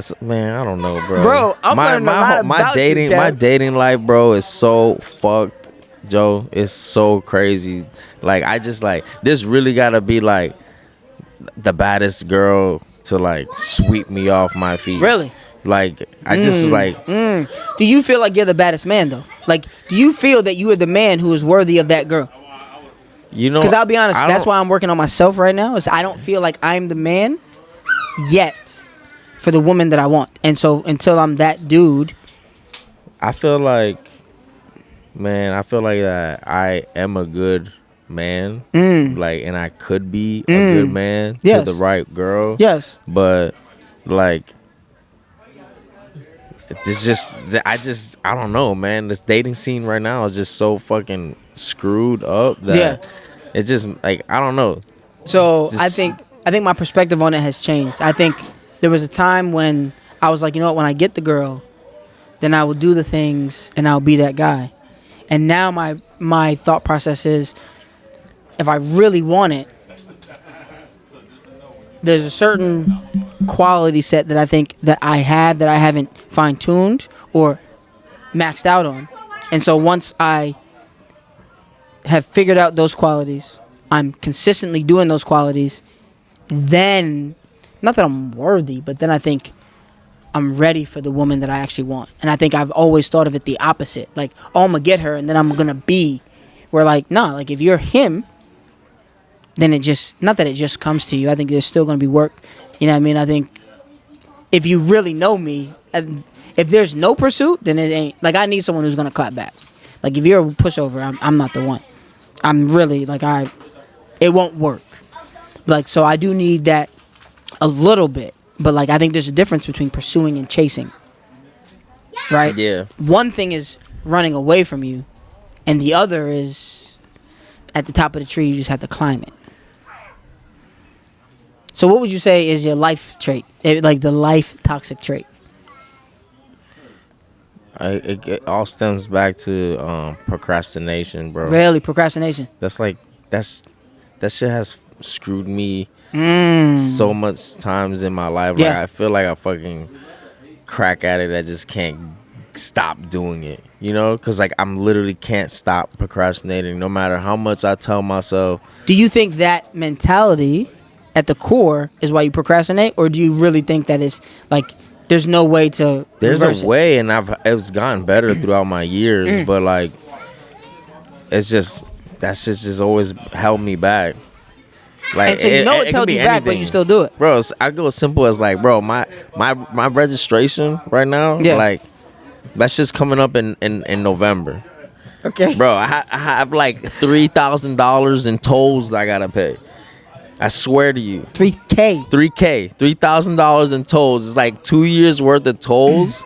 don't know, bro. Bro, I'm learning a lot about you, Kev. My dating life, bro, is so fucked. Joe, it's so crazy. Like I just like this really gotta be like the baddest girl to like sweep me off my feet. Really? Like I just like. Do you feel like you're the baddest man though? Like, do you feel that you are the man who is worthy of that girl? You know, because I'll be honest, that's why I'm working on myself right now. Is I don't feel like I'm the man yet for the woman that I want, and so until I'm that dude, I feel like. Man, I feel like that I am a good man, like, and I could be a good man to the right girl. Yes, but like, it's just I don't know, man. This dating scene right now is just so fucking screwed up that it's just like I don't know. So I think my perspective on it has changed. I think there was a time when I was like, you know what, when I get the girl, then I will do the things and I'll be that guy. And now my thought process is, if I really want it, there's a certain quality set that I think that I have that I haven't fine-tuned or maxed out on. And so once I have figured out those qualities, I'm consistently doing those qualities, then, not that I'm worthy, but then I think I'm ready for the woman that I actually want. And I think I've always thought of it the opposite. Like, oh, I'm going to get her and then I'm going to be. Where like, nah, like if you're him, then it just, not that it just comes to you. I think there's still going to be work. You know what I mean? I think if you really know me, if there's no pursuit, then it ain't. Like, I need someone who's going to clap back. Like, if you're a pushover, I'm not the one. I'm really, like, it won't work. Like, so I do need that a little bit. But, like, I think there's a difference between pursuing and chasing. Right? Yeah. One thing is running away from you, and the other is at the top of the tree, you just have to climb it. So what would you say is your life trait? Like, the life toxic trait? It all stems back to procrastination, bro. Really? Procrastination? That shit has screwed me so much times in my life. Like, I feel like I fucking crack at it. I just can't stop doing it, you know, because like I'm literally can't stop procrastinating no matter how much I tell myself. Do you think that mentality at the core is why you procrastinate, or do you really think that it's like there's no way to there's a way, and it's gotten better throughout my years, but like it's just that's just always held me back. Like, and so it's held you back, but you still do it, bro. I go as simple as like, bro, my registration right now, like that's just coming up in November. Okay, bro, I have like $3,000 in tolls I gotta pay. I swear to you, $3,000 in tolls. It's like 2 years worth of tolls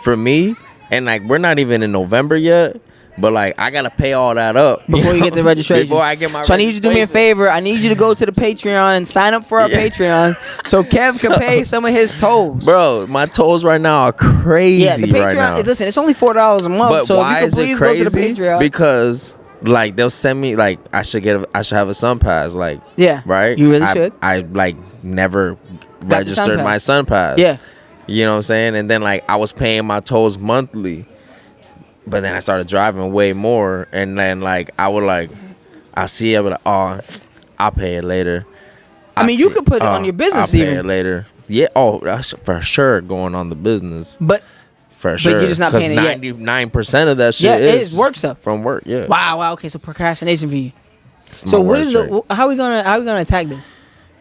for me, and like we're not even in November yet. But like I gotta pay all that up before you get the registration. Before I get my so I need you to do me a favor. I need you to go to the Patreon and sign up for our Patreon so Kev can pay some of his tolls. Bro, my tolls right now are crazy. Yeah, the Patreon. Right now. Listen, it's only $4 a month. But so why if you could please go to the Patreon. Because like they'll send me like I should have a Sun Pass. Like right. You really should. I like never registered my Sun Pass. Yeah. You know what I'm saying? And then like I was paying my tolls monthly. But then I started driving way more, and then like I see it, but like, oh, I'll pay it later. I mean, you could put it on your business. I'll pay it later. Yeah, that's for sure going on the business. But for sure, you're just not paying it yet. 99% of that shit is work stuff from work. Yeah. Wow. Okay. So procrastination for you. It's my So what worst is trait. how we gonna attack this?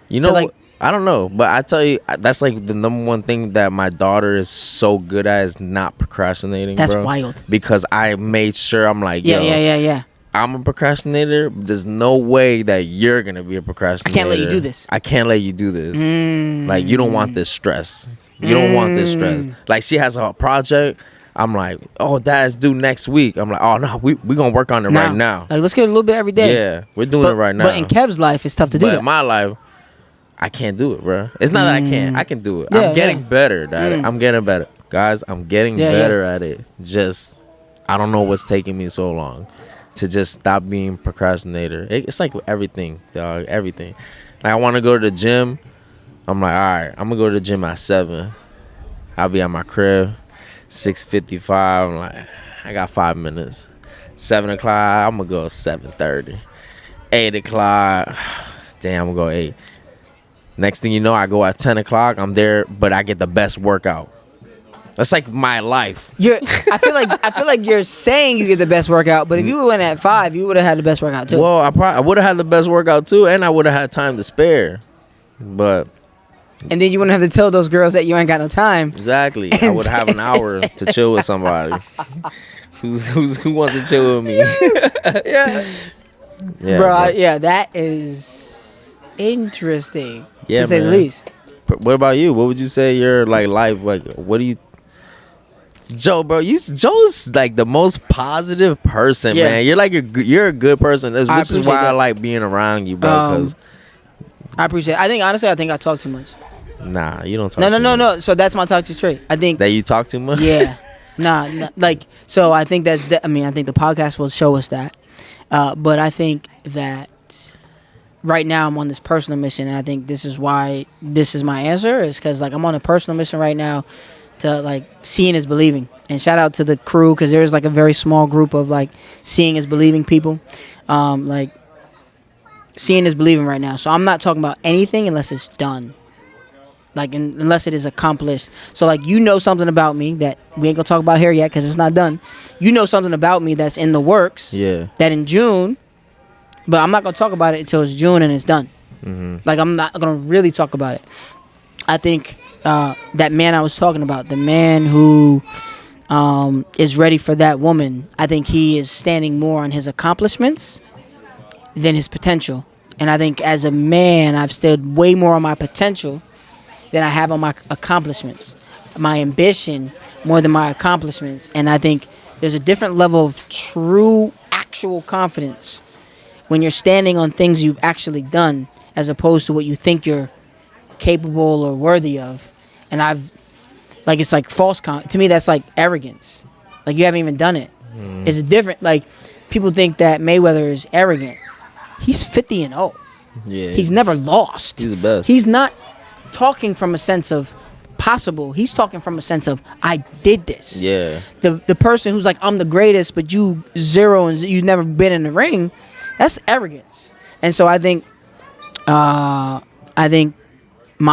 You To know, like, I don't know, but I tell you, that's like the number one thing that my daughter is so good at is not procrastinating, that's bro. wild. Because I made sure I'm like, Yeah, yo, yeah. I'm a procrastinator. There's no way that you're gonna be a I procrastinator. can't let you do this. I can't let you do this. Like, you don't want this stress. You don't want this stress. Mm. Like, she has a project. I'm like, oh, that's due next week. I'm like, oh no, we gonna work on it right now. Like, let's get a little bit every day. Yeah, we're doing it right now. But in Kev's life, it's tough to do But that. in my life, I can't do it, bro. It's not that I can't. I can do it. Yeah, I'm getting yeah. better at it. I'm getting better, guys. I'm getting Yeah, better at it. Just, I don't know what's taking me so long to just stop being procrastinator. It's like everything, dog. Everything. Like, I want to go to the gym. I'm like, all right, I'm gonna go to the gym at 7. I'll be at my crib 6:55. I'm like, I got 5 minutes. 7 o'clock. I'm gonna go 7:30. 8 o'clock. Damn, I'm gonna go 8. Next thing you know, I go at 10 o'clock. I'm there, but I get the best workout. That's like my life. I feel like you're saying you get the best workout, but if you went at 5, you would have had the best workout too. Well, I would have had the best workout too, and I would have had time to spare. But And then you wouldn't have to tell those girls that you ain't got no time. exactly, I would have an hour to chill with somebody. Who wants to chill with me? Yeah, Yeah, bro. Yeah, that is interesting Yeah, to say the man. least. What about you? What would you say your like life like? What do you, Joe, bro? Joe's like the most positive person, Yeah. man. You're like you're a good person, which is appreciate why I that. like being around you, bro. Because I appreciate it. I think honestly, I talk too much. nah, you don't talk. No. So that's my toxic trait. I think That you talk too much. yeah. Nah, like, so I think that's, I mean, I think the podcast will show us that. But I think that right now I'm on this personal mission, and I think this is why this is my answer, is because, like, I'm on a personal mission right now to, like, seeing is believing. And shout out to the crew, because there's, like, a very small group of, like, seeing is believing people. Like, seeing is believing right now. So I'm not talking about anything unless it's done. Like, unless it is accomplished. So, like, you know something about me that we ain't gonna talk about here yet because it's not done. You know something about me that's in the works. Yeah. That in June, but I'm not gonna talk about it until it's June and it's done. Mm-hmm. Like, I'm not gonna really talk about it. I think that man I was talking about, the man who is ready for that woman, I think he is standing more on his accomplishments than his potential. And I think as a man, I've stood way more on my potential than I have on my accomplishments, my ambition more than my accomplishments. And I think there's a different level of true, actual confidence when you're standing on things you've actually done as opposed to what you think you're capable or worthy of. And like, it's like to me, that's like arrogance. Like, you haven't even done it. It's a different, like, people think that Mayweather is arrogant. He's 50-0. Yeah. He's never lost. He's the best. He's not talking from a sense of possible. He's talking from a sense of, I did this. Yeah. The person who's like, I'm the greatest, but you zero and you've never been in the ring, that's arrogance. And so I think my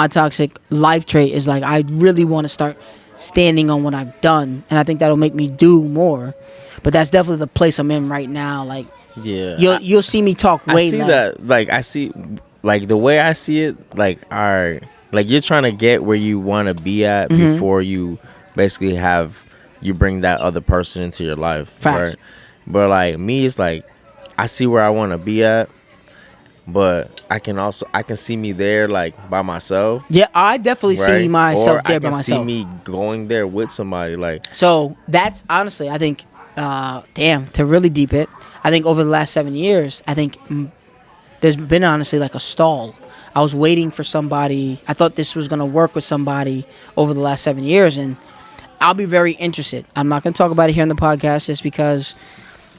toxic life trait is, like, I really want to start standing on what I've done, and I think that'll make me do more. But that's definitely the place I'm in right now. Like, Yeah. you'll see me talk way I see less. that. Like, I see, like, the way I see it. Like, all right, like, you're trying to get where you want to be at before you basically you bring that other person into your life. Facts. Right? But like me, it's like I see where I want to be at, but I can see me there, like, by myself. Yeah, I definitely see Right? myself Or there I by can myself. see me going there with somebody. Like, So that's honestly, I think, to really deep it, I think over the last 7 years, I think there's been honestly like a stall. I was waiting for somebody. I thought this was going to work with somebody over the last 7 years, and I'll be very interested. I'm not going to talk about it here on the podcast just because,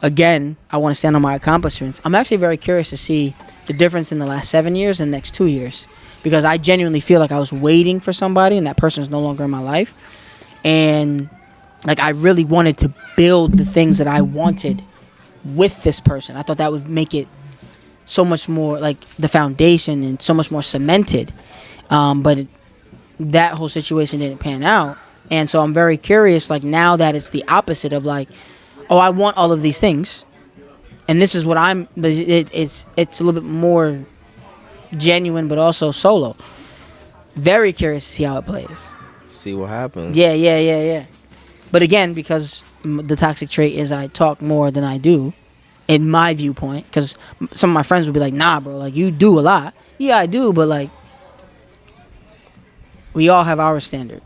again, I want to stand on my accomplishments. I'm actually very curious to see the difference in the last 7 years and the next 2 years, because I genuinely feel like I was waiting for somebody and that person is no longer in my life. And like, I really wanted to build the things that I wanted with this person. I thought that would make it so much more like the foundation and so much more cemented. But that whole situation didn't pan out. And so I'm very curious, like, now that it's the opposite of, like, oh, I want all of these things. and this is what it's a little bit more genuine, but also solo. Very curious to see how it plays. See what happens. Yeah. But again, because the toxic trait is I talk more than I do, in my viewpoint, because some of my friends would be like, nah, bro, like, you do a lot. Yeah, I do, but, like, we all have our standard.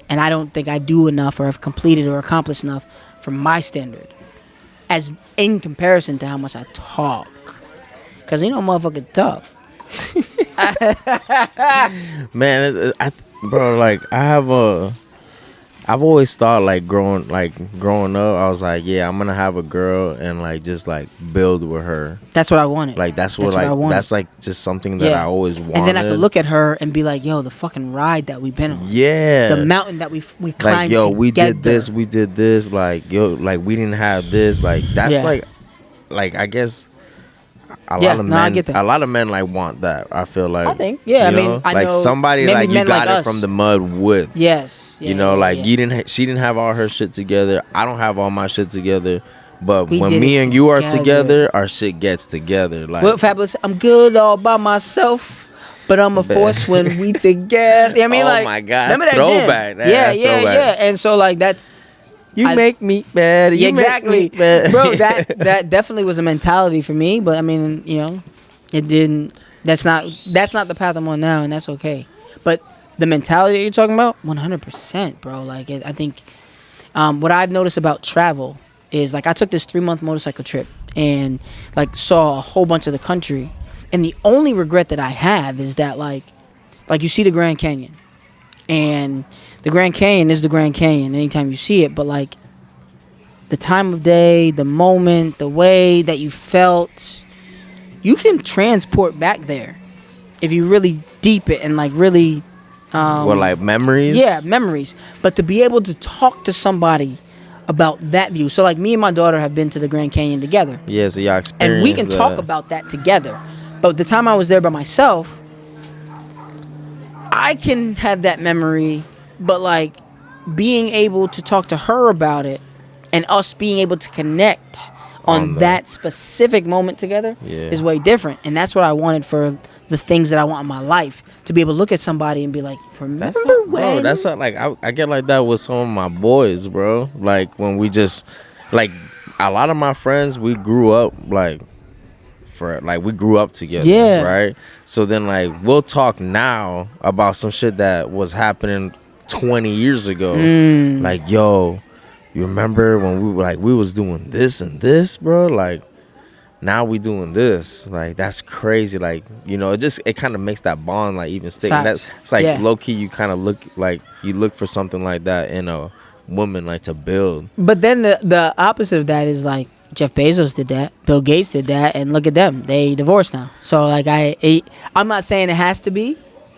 And I don't think I do enough or have completed or accomplished enough for my standard, as in comparison to how much I talk. Because, motherfucker talk. Man, bro, like, I've always thought, like, growing up, I was like, yeah, I'm gonna have a girl and, like, just, like, build with her. That's what I wanted. Like, that's what I wanted. That's, like, just something that I always wanted. And then I could look at her and be like, yo, the fucking ride that we've been on. Yeah. The mountain that we climbed like, yo, together. we did this, like, yo, like, we didn't have this, like, that's like, I guess a lot of men like want that. I feel like, I think, I mean, I like, know somebody like you got like it from the mud with. Yes. She didn't have all her shit together. I don't have all my shit together. But we when me and you are together, our shit gets together. Like, well, Fabulous, I'm good all by myself, but I'm a force when we together. You know what I mean? Oh my God, remember that throwback. Yeah. And so, like, that's. You make me better. Exactly. Make me better. Bro, that definitely was a mentality for me, but I mean, it didn't. That's not the path I'm on now, and that's okay. But the mentality that you're talking about, 100%, bro. Like, I think what I've noticed about travel is, like, I took this 3-month motorcycle trip and, like, saw a whole bunch of the country, and the only regret that I have is that, like you see the Grand Canyon, and the Grand Canyon is the Grand Canyon anytime you see it, but, like, the time of day, the moment, the way that you felt, you can transport back there if you really deep it and, like, really like, memories? Yeah, memories. But to be able to talk to somebody about that view. So, like, me and my daughter have been to the Grand Canyon together. Yeah, so y'all experienced and we can talk about that together. But the time I was there by myself, I can have that memory, but, like, being able to talk to her about it and us being able to connect on that specific moment together is way different. And that's what I wanted for the things that I want in my life, to be able to look at somebody and be like, remember when? Bro, that's not, like, I get like that with some of my boys, bro. Like, when we just, like, a lot of my friends, we grew up, like, we grew up together, right? So then, like, we'll talk now about some shit that was happening 20 years ago. Like, yo, you remember when we was doing this and this, bro? Like, now we doing this. Like, that's crazy. Like, it kind of makes that bond, like, even stick. It's like, low key, you kind of look for something like that in a woman, like, to build. But then the opposite of that is, like, Jeff Bezos did that, Bill Gates did that, and look at them, they divorced now. So, like, I'm not saying it has to be,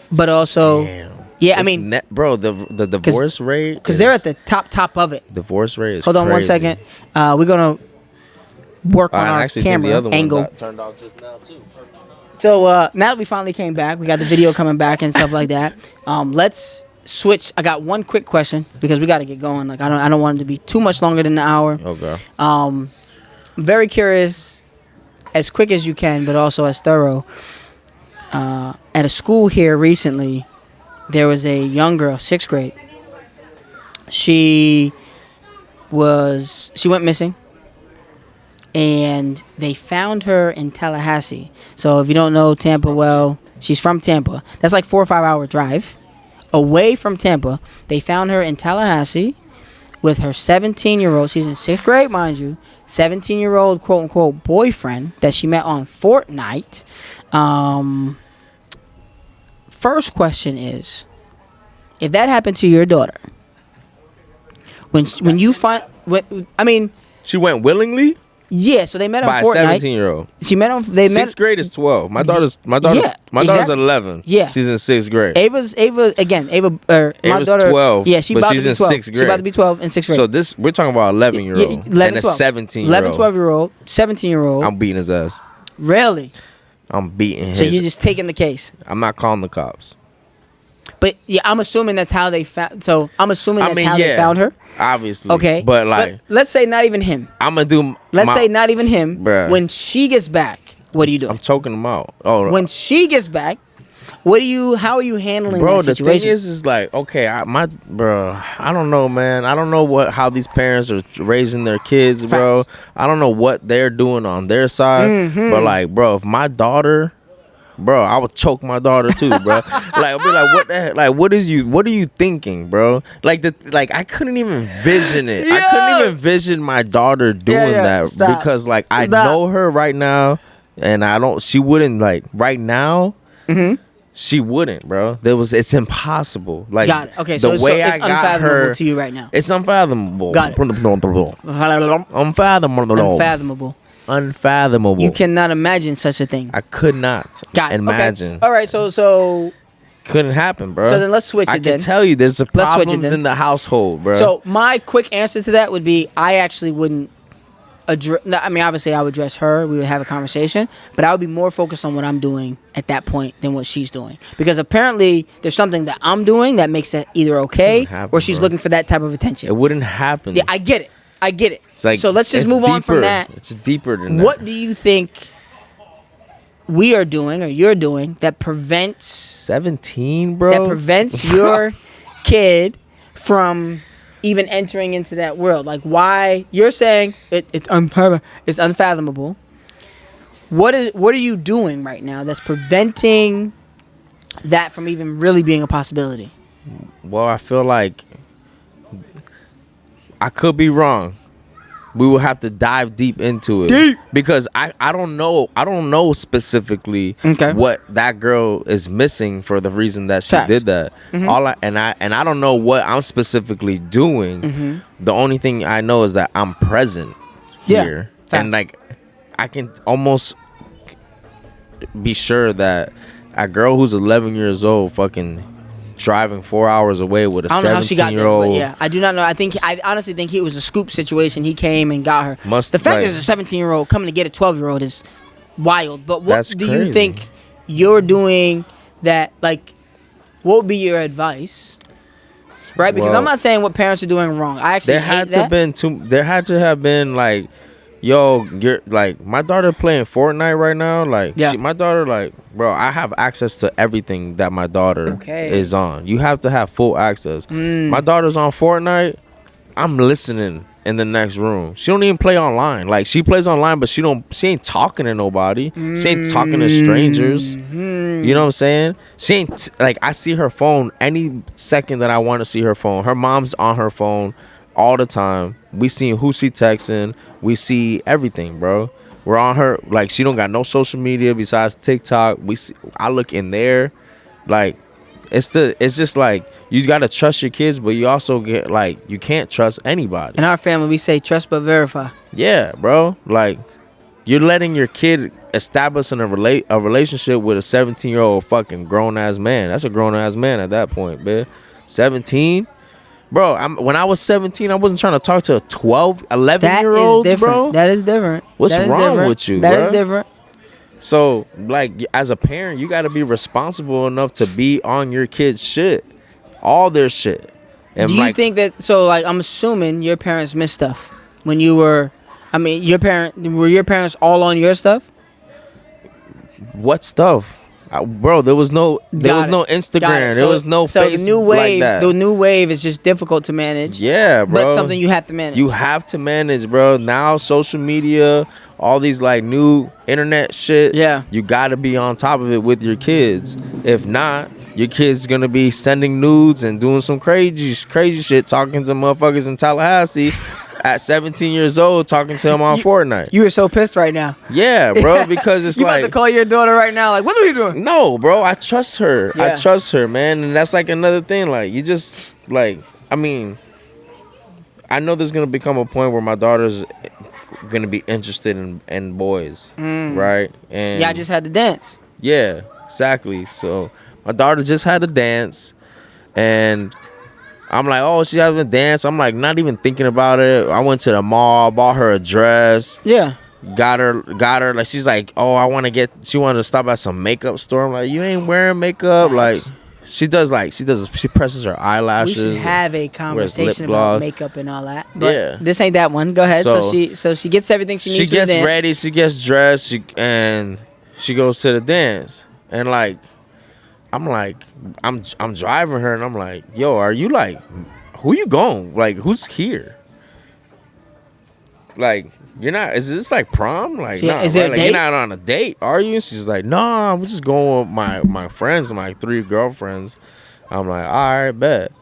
but also, I mean, bro, the divorce rate, because they're at the top of it. Divorce rate is Hold on crazy. 1 second. We're gonna work on our camera the other angle. One turned off just now too. So now that we finally came back, we got the video coming back and stuff like that. Let's switch. I got one quick question because we got to get going. Like, I don't want it to be too much longer than an hour. Okay. I'm very curious, as quick as you can, but also as thorough. At a school here recently, there was a young girl, 6th grade. She went missing, and they found her in Tallahassee. So if you don't know Tampa well, she's from Tampa. That's like 4 or 5 hour drive away from Tampa. They found her in Tallahassee with her 17-year-old. She's in 6th grade, mind you. 17-year-old quote unquote boyfriend that she met on Fortnite. First question is, if that happened to your daughter, when you find, she went willingly. Yeah, so they met on by Fortnite. a 17-year-old. She met on. They met. 6th grade is 12. My daughter's exactly. 11. Yeah, she's in 6th grade. Ava. My Ava's daughter. 12. Yeah, she's in 6th grade. She's about to be 12 in 6th grade. So we're talking about 11-year-old and a 17-year-old. 11, 12-year-old, 17-year-old. I'm beating his ass. Really? I'm beating his. So you're just taking the case. I'm not calling the cops. But yeah, I'm assuming that's how they found. So I'm assuming I that's mean, how yeah, they found her. obviously. Okay, But like, let's say not even him. I'm gonna do. Let's say not even him. Bruh. When she gets back, what do you do? I'm choking them out. Oh, When she gets back, how are you handling bro, that situation? the thing is like, okay, I don't know, man. I don't know how these parents are raising their kids, bro. Facts. I don't know what they're doing on their side, but like, bro, if my daughter, bro, I would choke my daughter too, bro. Like, I'll be like, what the heck? Like, what are you thinking, bro? Like I couldn't even envision it. I couldn't even envision my daughter doing that. Stop. Because like I Stop. know her right now, and she wouldn't like right now. She wouldn't, bro. It's impossible. Like, Got it. Okay, the way it's I got unfathomable her to you right now. It's unfathomable. Got it. Unfathomable. Unfathomable. You cannot imagine such a thing. I could not imagine. Okay. All right, so Couldn't happen, bro. So then let's switch I it then. can tell you there's Let's switch it problems then. in the household, bro. So my quick answer to that would be I actually wouldn't address. I mean, obviously I would address her. We would have a conversation, but I would be more focused on what I'm doing at that point than what she's doing, because apparently there's something that I'm doing that makes it either okay happen, or she's bro. looking for that type of attention. It wouldn't happen. Yeah, I get it. It's like, so let's just it's move on from deeper. that. It's deeper than that. What do you think we are doing or you're doing that prevents 17, bro? that prevents your kid from even entering into that world? Like, why you're saying it's unfathomable. What are you doing right now that's preventing that from even really being a possibility? Well, I feel like I could be wrong. We will have to dive deep into it. Because I don't know specifically what that girl is missing for the reason that she did that. I don't know what I'm specifically doing. The only thing I know is that I'm present here. And like I can almost be sure that a girl who's 11 years old fucking driving 4 hours away with a 17-year-old. Yeah, I do not know. I honestly think it was a scoop situation. He came and got her. The fact there's a 17-year-old coming to get a 12-year-old is wild. But what do you think you're doing that, like, what would be your advice? Right? Because I'm not saying what parents are doing wrong. I actually there had to have been like, yo, you're like, my daughter playing Fortnite right now. Like, my daughter, like, bro, I have access to everything that my daughter is on. You have to have full access. My daughter's on Fortnite. I'm listening in the next room. She don't even play online. Like, she plays online, but she ain't talking to nobody. She ain't talking to strangers. You know what I'm saying? She ain't like, I see her phone any second that I want to see her phone. Her mom's on her phone all the time. We see who she texting. We see everything, bro. We're on her. Like, she don't got no social media besides TikTok. I look in there. Like, it's just like, you gotta trust your kids, but you also get like, you can't trust anybody. In our family, we say trust but verify. Yeah, bro. Like, you're letting your kid establish a relationship with a 17-year-old fucking grown ass man. That's a grown ass man at that point, man. 17. Bro, when I was 17, I wasn't trying to talk to a 12, 11-year-old, bro. That is different. What's wrong with you, That is different. So, like, as a parent, you got to be responsible enough to be on your kids' shit. All their shit. And do you think that, so, like, I'm assuming your parents missed stuff when you were, were your parents all on your stuff? What stuff? Bro, there was no Instagram. There was no Facebook the new wave, like that. The new wave is just difficult to manage. Yeah, bro. But something you have to manage. You have to manage, bro. Now, social media, all these like new internet shit. Yeah. You got to be on top of it with your kids. If not, your kid's gonna be sending nudes and doing some crazy shit, talking to motherfuckers in Tallahassee. At 17 years old, talking to him on Fortnite. You are so pissed right now. Yeah, bro, because it's you like... about to call your daughter right now, like, what are you doing? No, bro, I trust her. Yeah. I trust her, man. And that's like another thing. Like, you just, like, I mean, I know there's going to become a point where my daughter's going to be interested in boys, right? And yeah, I just had to dance. Yeah, exactly. So, my daughter just had a dance, and... I'm like, oh, she hasn't danced. I'm like, not even thinking about it. I went to the mall, bought her a dress. Yeah. Got her. Like, she's like, oh, she wanted to stop at some makeup store. I'm like, you ain't wearing makeup. Like, she presses her eyelashes. We should have a conversation about makeup and all that. But yeah, this ain't that one. Go ahead. So she gets everything she needs. She gets ready. She gets dressed. And she goes to the dance. And like, I'm driving her, and I'm like, yo, are you like, who you going? Like, who's here? Like, you're not. Is this like prom? Like, yeah, nah, is it a date? You're not on a date, are you? And she's like, nah, I'm just going with my friends, my 3 girlfriends. I'm like, all right, bet.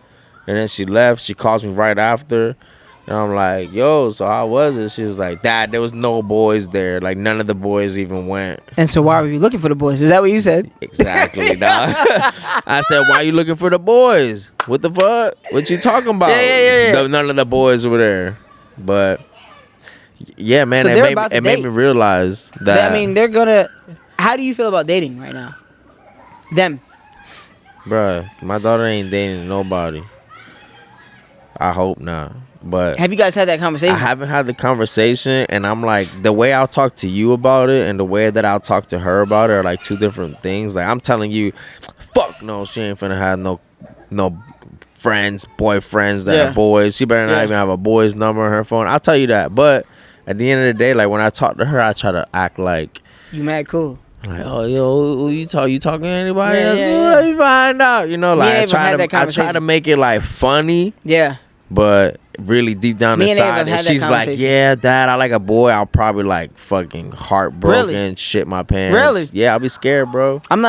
And then she left. She calls me right after, and I'm like, yo, so how was it? She was like, Dad, there was no boys there. Like, none of the boys even went. And so why were you looking for the boys? Is that what you said? Exactly, dog. I said, why are you looking for the boys? What the fuck? What you talking about? Yeah. None of the boys were there, but. Yeah, man, so it made me realize that. I mean, they're gonna. How do you feel about dating right now? Them. Bruh, my daughter ain't dating nobody. I hope not. But have you guys had that conversation? I haven't had the conversation, and I'm like, the way I'll talk to you about it and the way that I'll talk to her about it are like 2 different things. Like, I'm telling you, fuck no, she ain't finna have no friends, boyfriends that are boys. She better not even have a boy's number on her phone. I'll tell you that. But at the end of the day, like, when I talk to her, I try to act like you mad cool. Like, oh, yo, who you talking to anybody else? Let me find out. You know, like, I try to make it like funny. Yeah. But really deep down inside, if she's like, yeah, Dad, I like a boy, I'll probably like fucking heartbroken, shit my pants. Really? Yeah, I'll be scared, bro. I'm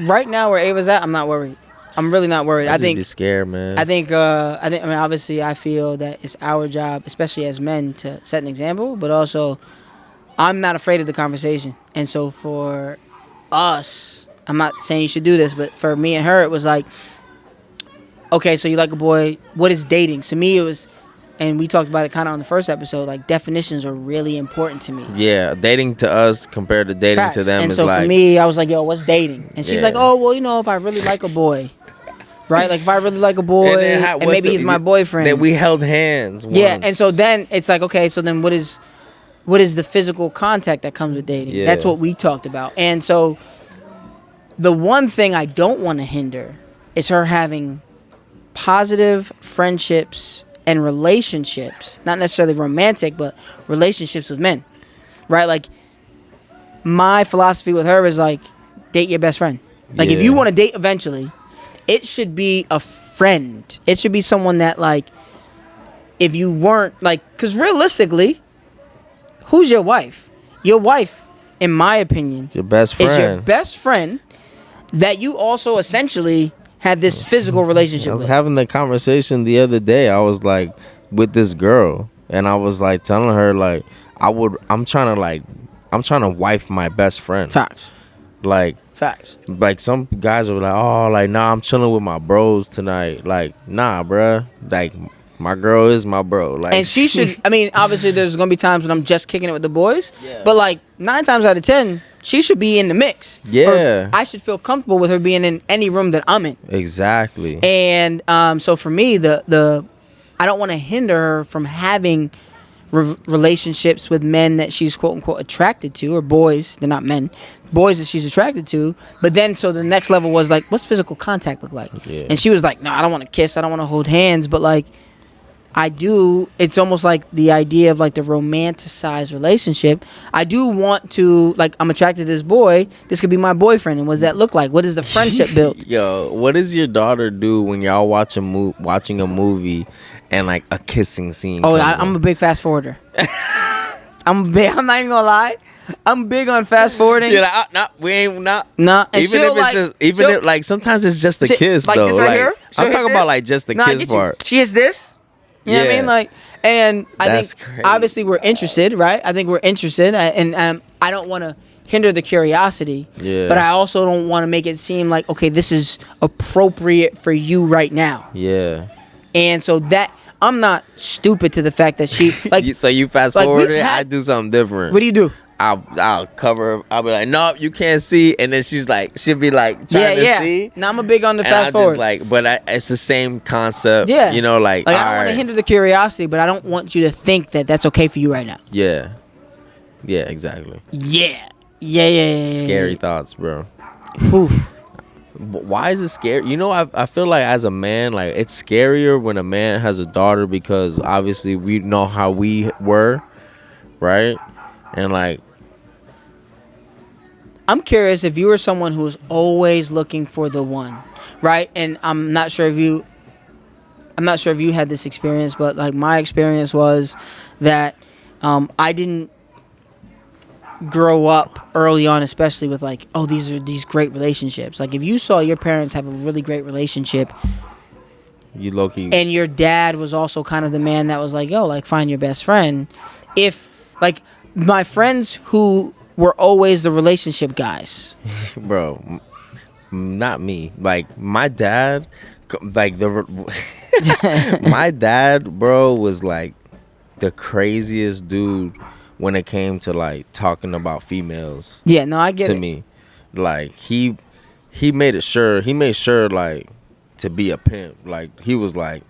right now where Ava's at, I'm not worried. I'm really not worried. I think be scared, man. I mean, obviously, I feel that it's our job, especially as men, to set an example. But also, I'm not afraid of the conversation. And so for us, I'm not saying you should do this, but for me and her, it was like, okay, so you like a boy. What is dating? To me, it was, and we talked about it kind of on the first episode. Like, definitions are really important to me. Yeah, dating to us compared to dating to them and is so like. For me, I was like, yo, what's dating? And she's like, oh, well, if I really like a boy. Right, like if I really like a boy, and maybe he's my boyfriend. That we held hands. Yeah, and so then it's like, okay, so then what is the physical contact that comes with dating? Yeah. That's what we talked about. And so the one thing I don't want to hinder is her having positive friendships and relationships, not necessarily romantic, but relationships with men. Right, like my philosophy with her is like, date your best friend. Like if you want to date eventually, it should be a friend. It should be someone that, like, if you weren't, like, because realistically, who's your wife? Your wife, in my opinion, your best friend. Is your best friend that you also essentially have this physical relationship with. I was having the conversation the other day. I was like, with this girl, and I was like telling her, like, I'm trying to wife my best friend. Facts. Like. Facts. Like, some guys are like, oh, like, nah, I'm chilling with my bros tonight. Like, nah, bruh. Like, my girl is my bro. Like, and she should. I mean, obviously, there's gonna be times when I'm just kicking it with the boys. Yeah. But like 9 times out of 10, she should be in the mix. Yeah. Or I should feel comfortable with her being in any room that I'm in. Exactly. And so for me, the I don't want to hinder her from having relationships with men that she's quote unquote attracted to, or boys. They're not men. Boys that she's attracted to. But then so the next level was like, what's physical contact look like? Yeah. And she was like, no, I don't want to kiss, I don't want to hold hands, but like I do. It's almost like the idea of like the romanticized relationship. I do want to, like, I'm attracted to this boy, this could be my boyfriend, and what does that look like? What is the friendship built? Yo, what does your daughter do when y'all watching a movie and like a kissing scene? I'm a big fast forwarder. I'm not even gonna lie, I'm big on fast forwarding. Yeah, like, we ain't not. Nah, and even if it's if like sometimes it's just a kiss like though. This right here? I'm talking about like just the kiss part. She is this. You know what I mean? Like, and I think crazy. Obviously we're interested, right? I think we're interested, and I don't want to hinder the curiosity. Yeah. But I also don't want to make it seem like, okay, this is appropriate for you right now. Yeah. And so that I'm not stupid to the fact that she like. So you fast forward it. I do something different. What do you do? I'll cover her. I'll be like, no, you can't see, and then she'll be like trying to see. Now I'm a big on the fast forward. Just like, but it's the same concept. Yeah, you know, like I don't want to hinder the curiosity, but I don't want you to think that that's okay for you right now. Yeah, exactly. Yeah. Scary thoughts, bro. Whew. why is it scary? You know, I feel like as a man, like it's scarier when a man has a daughter because obviously we know how we were, right? And like, I'm curious if you were someone who was always looking for the one, right? And I'm not sure if you had this experience, but like my experience was that I didn't grow up early on, especially with like, oh, these are these great relationships. Like if you saw your parents have a really great relationship, you low key, and your dad was also kind of the man that was like, yo, like find your best friend. If like my friends who were always the relationship guys, bro, not me. Like my dad, like my dad, bro, was like the craziest dude when it came to like talking about females. Yeah, no, I get to it. me, like he made sure like to be a pimp. Like he was like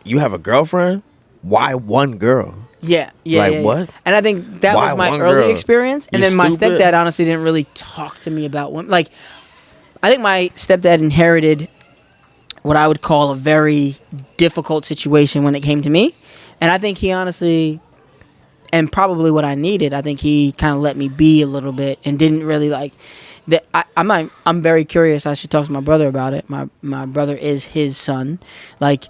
you have a girlfriend? Why one girl? Yeah, like yeah. what? And I think that Why was my one early girl? experience. And You then my stupid? stepdad honestly didn't really talk to me about women. Like, I think my stepdad inherited what I would call a very difficult situation when it came to me. And I think he honestly, and probably what I needed, I think he kind of let me be a little bit and didn't really like. That I'm very curious. I should talk to my brother about it. My brother is his son. Like,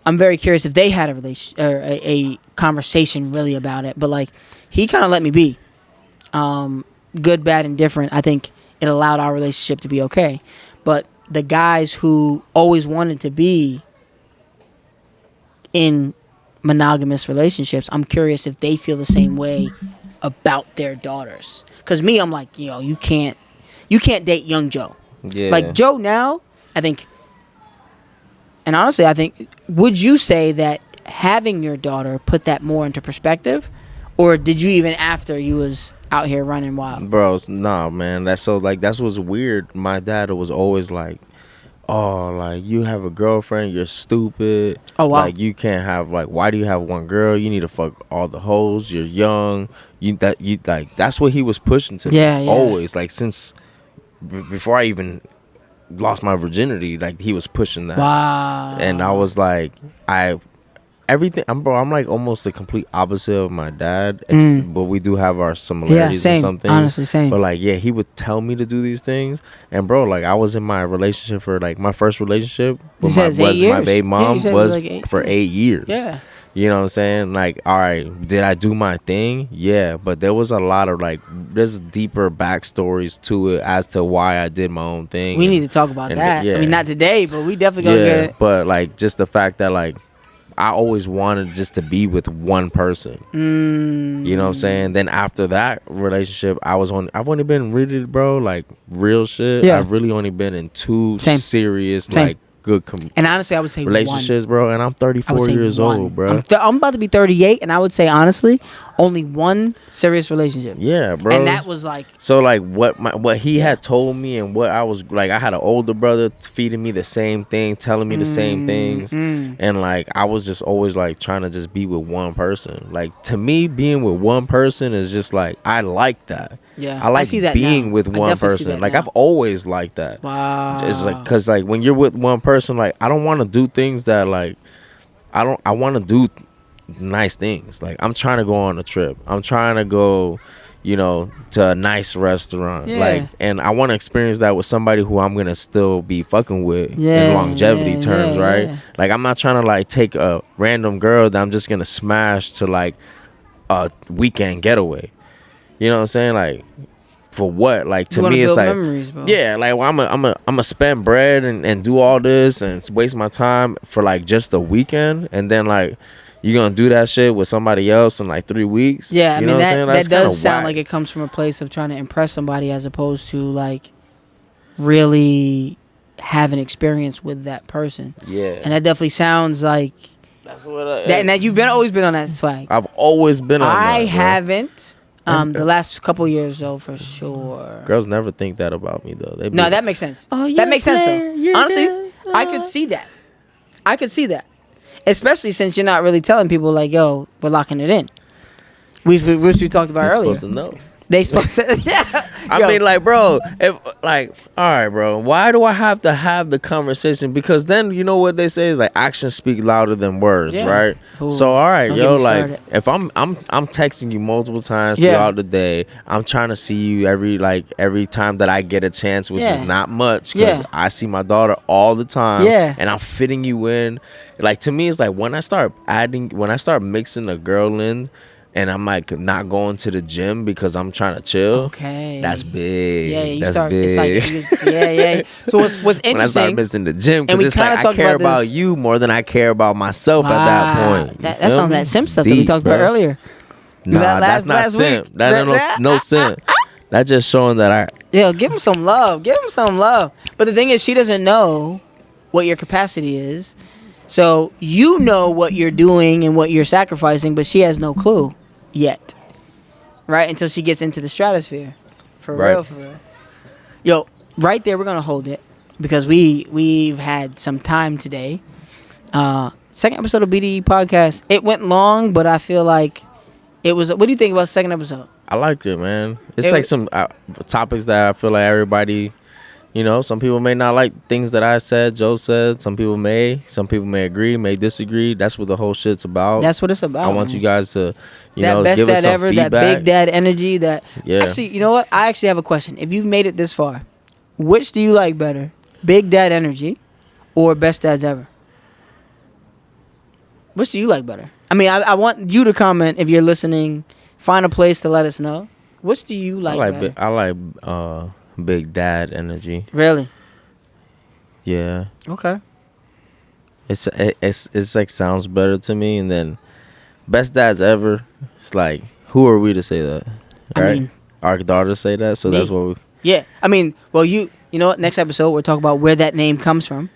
I'm very curious if they had a relation or a conversation really about it. But like, he kind of let me be, good, bad, and different. I think it allowed our relationship to be okay. But the guys who always wanted to be in monogamous relationships, I'm curious if they feel the same way about their daughters. Cause me, I'm like, you can't date young Joe. Yeah. Like Joe now, I think. And honestly, I think, would you say that having your daughter put that more into perspective? Or did you even after you was out here running wild? Bro, nah, man. That's what's weird. My dad was always like, oh, like you have a girlfriend, you're stupid. Oh, wow. Like you can't have why do you have one girl? You need to fuck all the hoes. You're young. That's what he was pushing to Yeah, me. yeah. Always since before I even lost my virginity, he was pushing that. Wow. And I was like, everything. I'm like almost the complete opposite of my dad. But we do have our similarities same. in some things. Honestly, same. But he would tell me to do these things. And bro, I was in my relationship for my first relationship with my baby mom was for 8 years. Yeah. You know what I'm saying? All right, did I do my thing? Yeah, but there was a lot of there's deeper backstories to it as to why I did my own thing. We need to talk about that. Yeah. I mean, not today, but we definitely gonna get it. But just the fact that I always wanted just to be with one person. You know what I'm saying? Then after that relationship, I've only been really, bro, real shit. Yeah. I've really only been in two Same. serious Same. good And honestly, I would say relationships, bro. And I'm 34 years old, bro. I'm about to be 38, and I would say honestly, only one serious relationship. Yeah, bro. And that was so what he had told me, and what I was I had an older brother feeding me the same thing, telling me the same things, and I was just always trying to just be with one person. To me, being with one person is just I like that. Yeah, I like see that being now. with I one definitely see person. that now. I've always liked that. Wow. It's because when you're with one person, I don't want to do things that I want to do nice things. I'm trying to go on a trip. I'm trying to go, to a nice restaurant. Yeah. And I want to experience that with somebody who I'm gonna still be fucking with Yeah, in longevity terms, yeah, right? yeah. I'm not trying to take a random girl that I'm just gonna smash to a weekend getaway. You know what I'm saying? For what? To me, it's memories, bro. yeah, well, I'm a spend bread and do all this and waste my time for just a weekend, and then you gonna do that shit with somebody else in 3 weeks. Yeah, you know what I'm saying? that does sound whack. like it comes from a place of trying to impress somebody as opposed to really have an experience with that person. Yeah, And that definitely sounds like that's what I. that. And that you've always been on that swag. I've always been on I that, bro. haven't. The last couple years though, for sure. Girls never think that about me though. No, that makes sense. Oh, that makes sense player, though. Honestly, good. I could see that. I could see that, especially since you're not really telling people yo, we're locking it in. Which we talked about You're earlier. supposed to know. They supposed to, yeah. I mean, like, bro, if like, all right, bro, why do I have to have the conversation? Because then you know what they say is like actions speak louder than words, Yeah. right? Ooh, so all right, don't yo, get me like, started. if I'm texting you multiple times Yeah. throughout the day, I'm trying to see you every time that I get a chance, which is Yeah. not much, because Yeah. I see my daughter all the time, Yeah. and I'm fitting you in. Like, to me, it's like when I start mixing a girl in. And I'm like not going to the gym because I'm trying to chill. Okay. That's big. Yeah, you That's start. big. It's like yeah. So what's interesting? When I start missing the gym, and because we it's kinda like I talked care about about this- you more than I care about myself at that point. You That's feel some of me? that simp It's stuff that we deep, talked bro. about earlier. Nah, that's not last simp. week. That ain't no simp. That's just showing that I. Yeah, give him some love. Give him some love. But the thing is, she doesn't know what your capacity is. So you know what you're doing and what you're sacrificing, but she has no clue yet. Right? Until she gets into the stratosphere. For Right. real, for real. Yo, right there, we're going to hold it. Because we've had some time today. Second episode of BDE Podcast. It went long, but I feel like it was... What do you think about the second episode? I liked it, man. It's It like was- some topics that I feel like everybody, you know, some people may not like things that I said, Joe said. Some people may agree, may disagree. That's what the whole shit's about. That's what it's about. I want man. you guys to, you That know, best give us dad some ever, feedback. that big dad energy. That Yeah. Actually, you know what? I actually have a question. If you've made it this far, which do you like better, big dad energy, or best dads ever? Which do you like better? I mean, I want you to comment if you're listening. Find a place to let us know. Which do you like better? I like big dad energy. Really? Yeah. Okay. It's like sounds better to me. And then best dads ever. It's like, who are we to say that? I Right? mean, Our daughters say that, so me. that's what we. Yeah. I mean, well, you know what? Next episode, we'll talk about where that name comes from.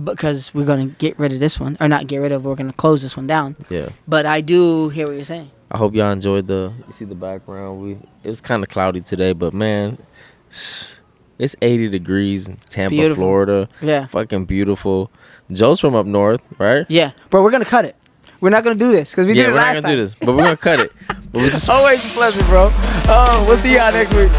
Because we're going to get rid of this one. Or not get rid of, we're going to close this one down. Yeah. But I do hear what you're saying. I hope y'all enjoyed you see the background. It was kind of cloudy today, but man, it's 80 degrees in Tampa, Beautiful. Florida. Yeah. Fucking beautiful. Joe's from up north, right? Yeah. Bro, we're going to cut it. We're not going to do this because we did it we're last not time. gonna do this, but we're gonna cut it. But we just Always a pleasure, bro. We'll see y'all next week.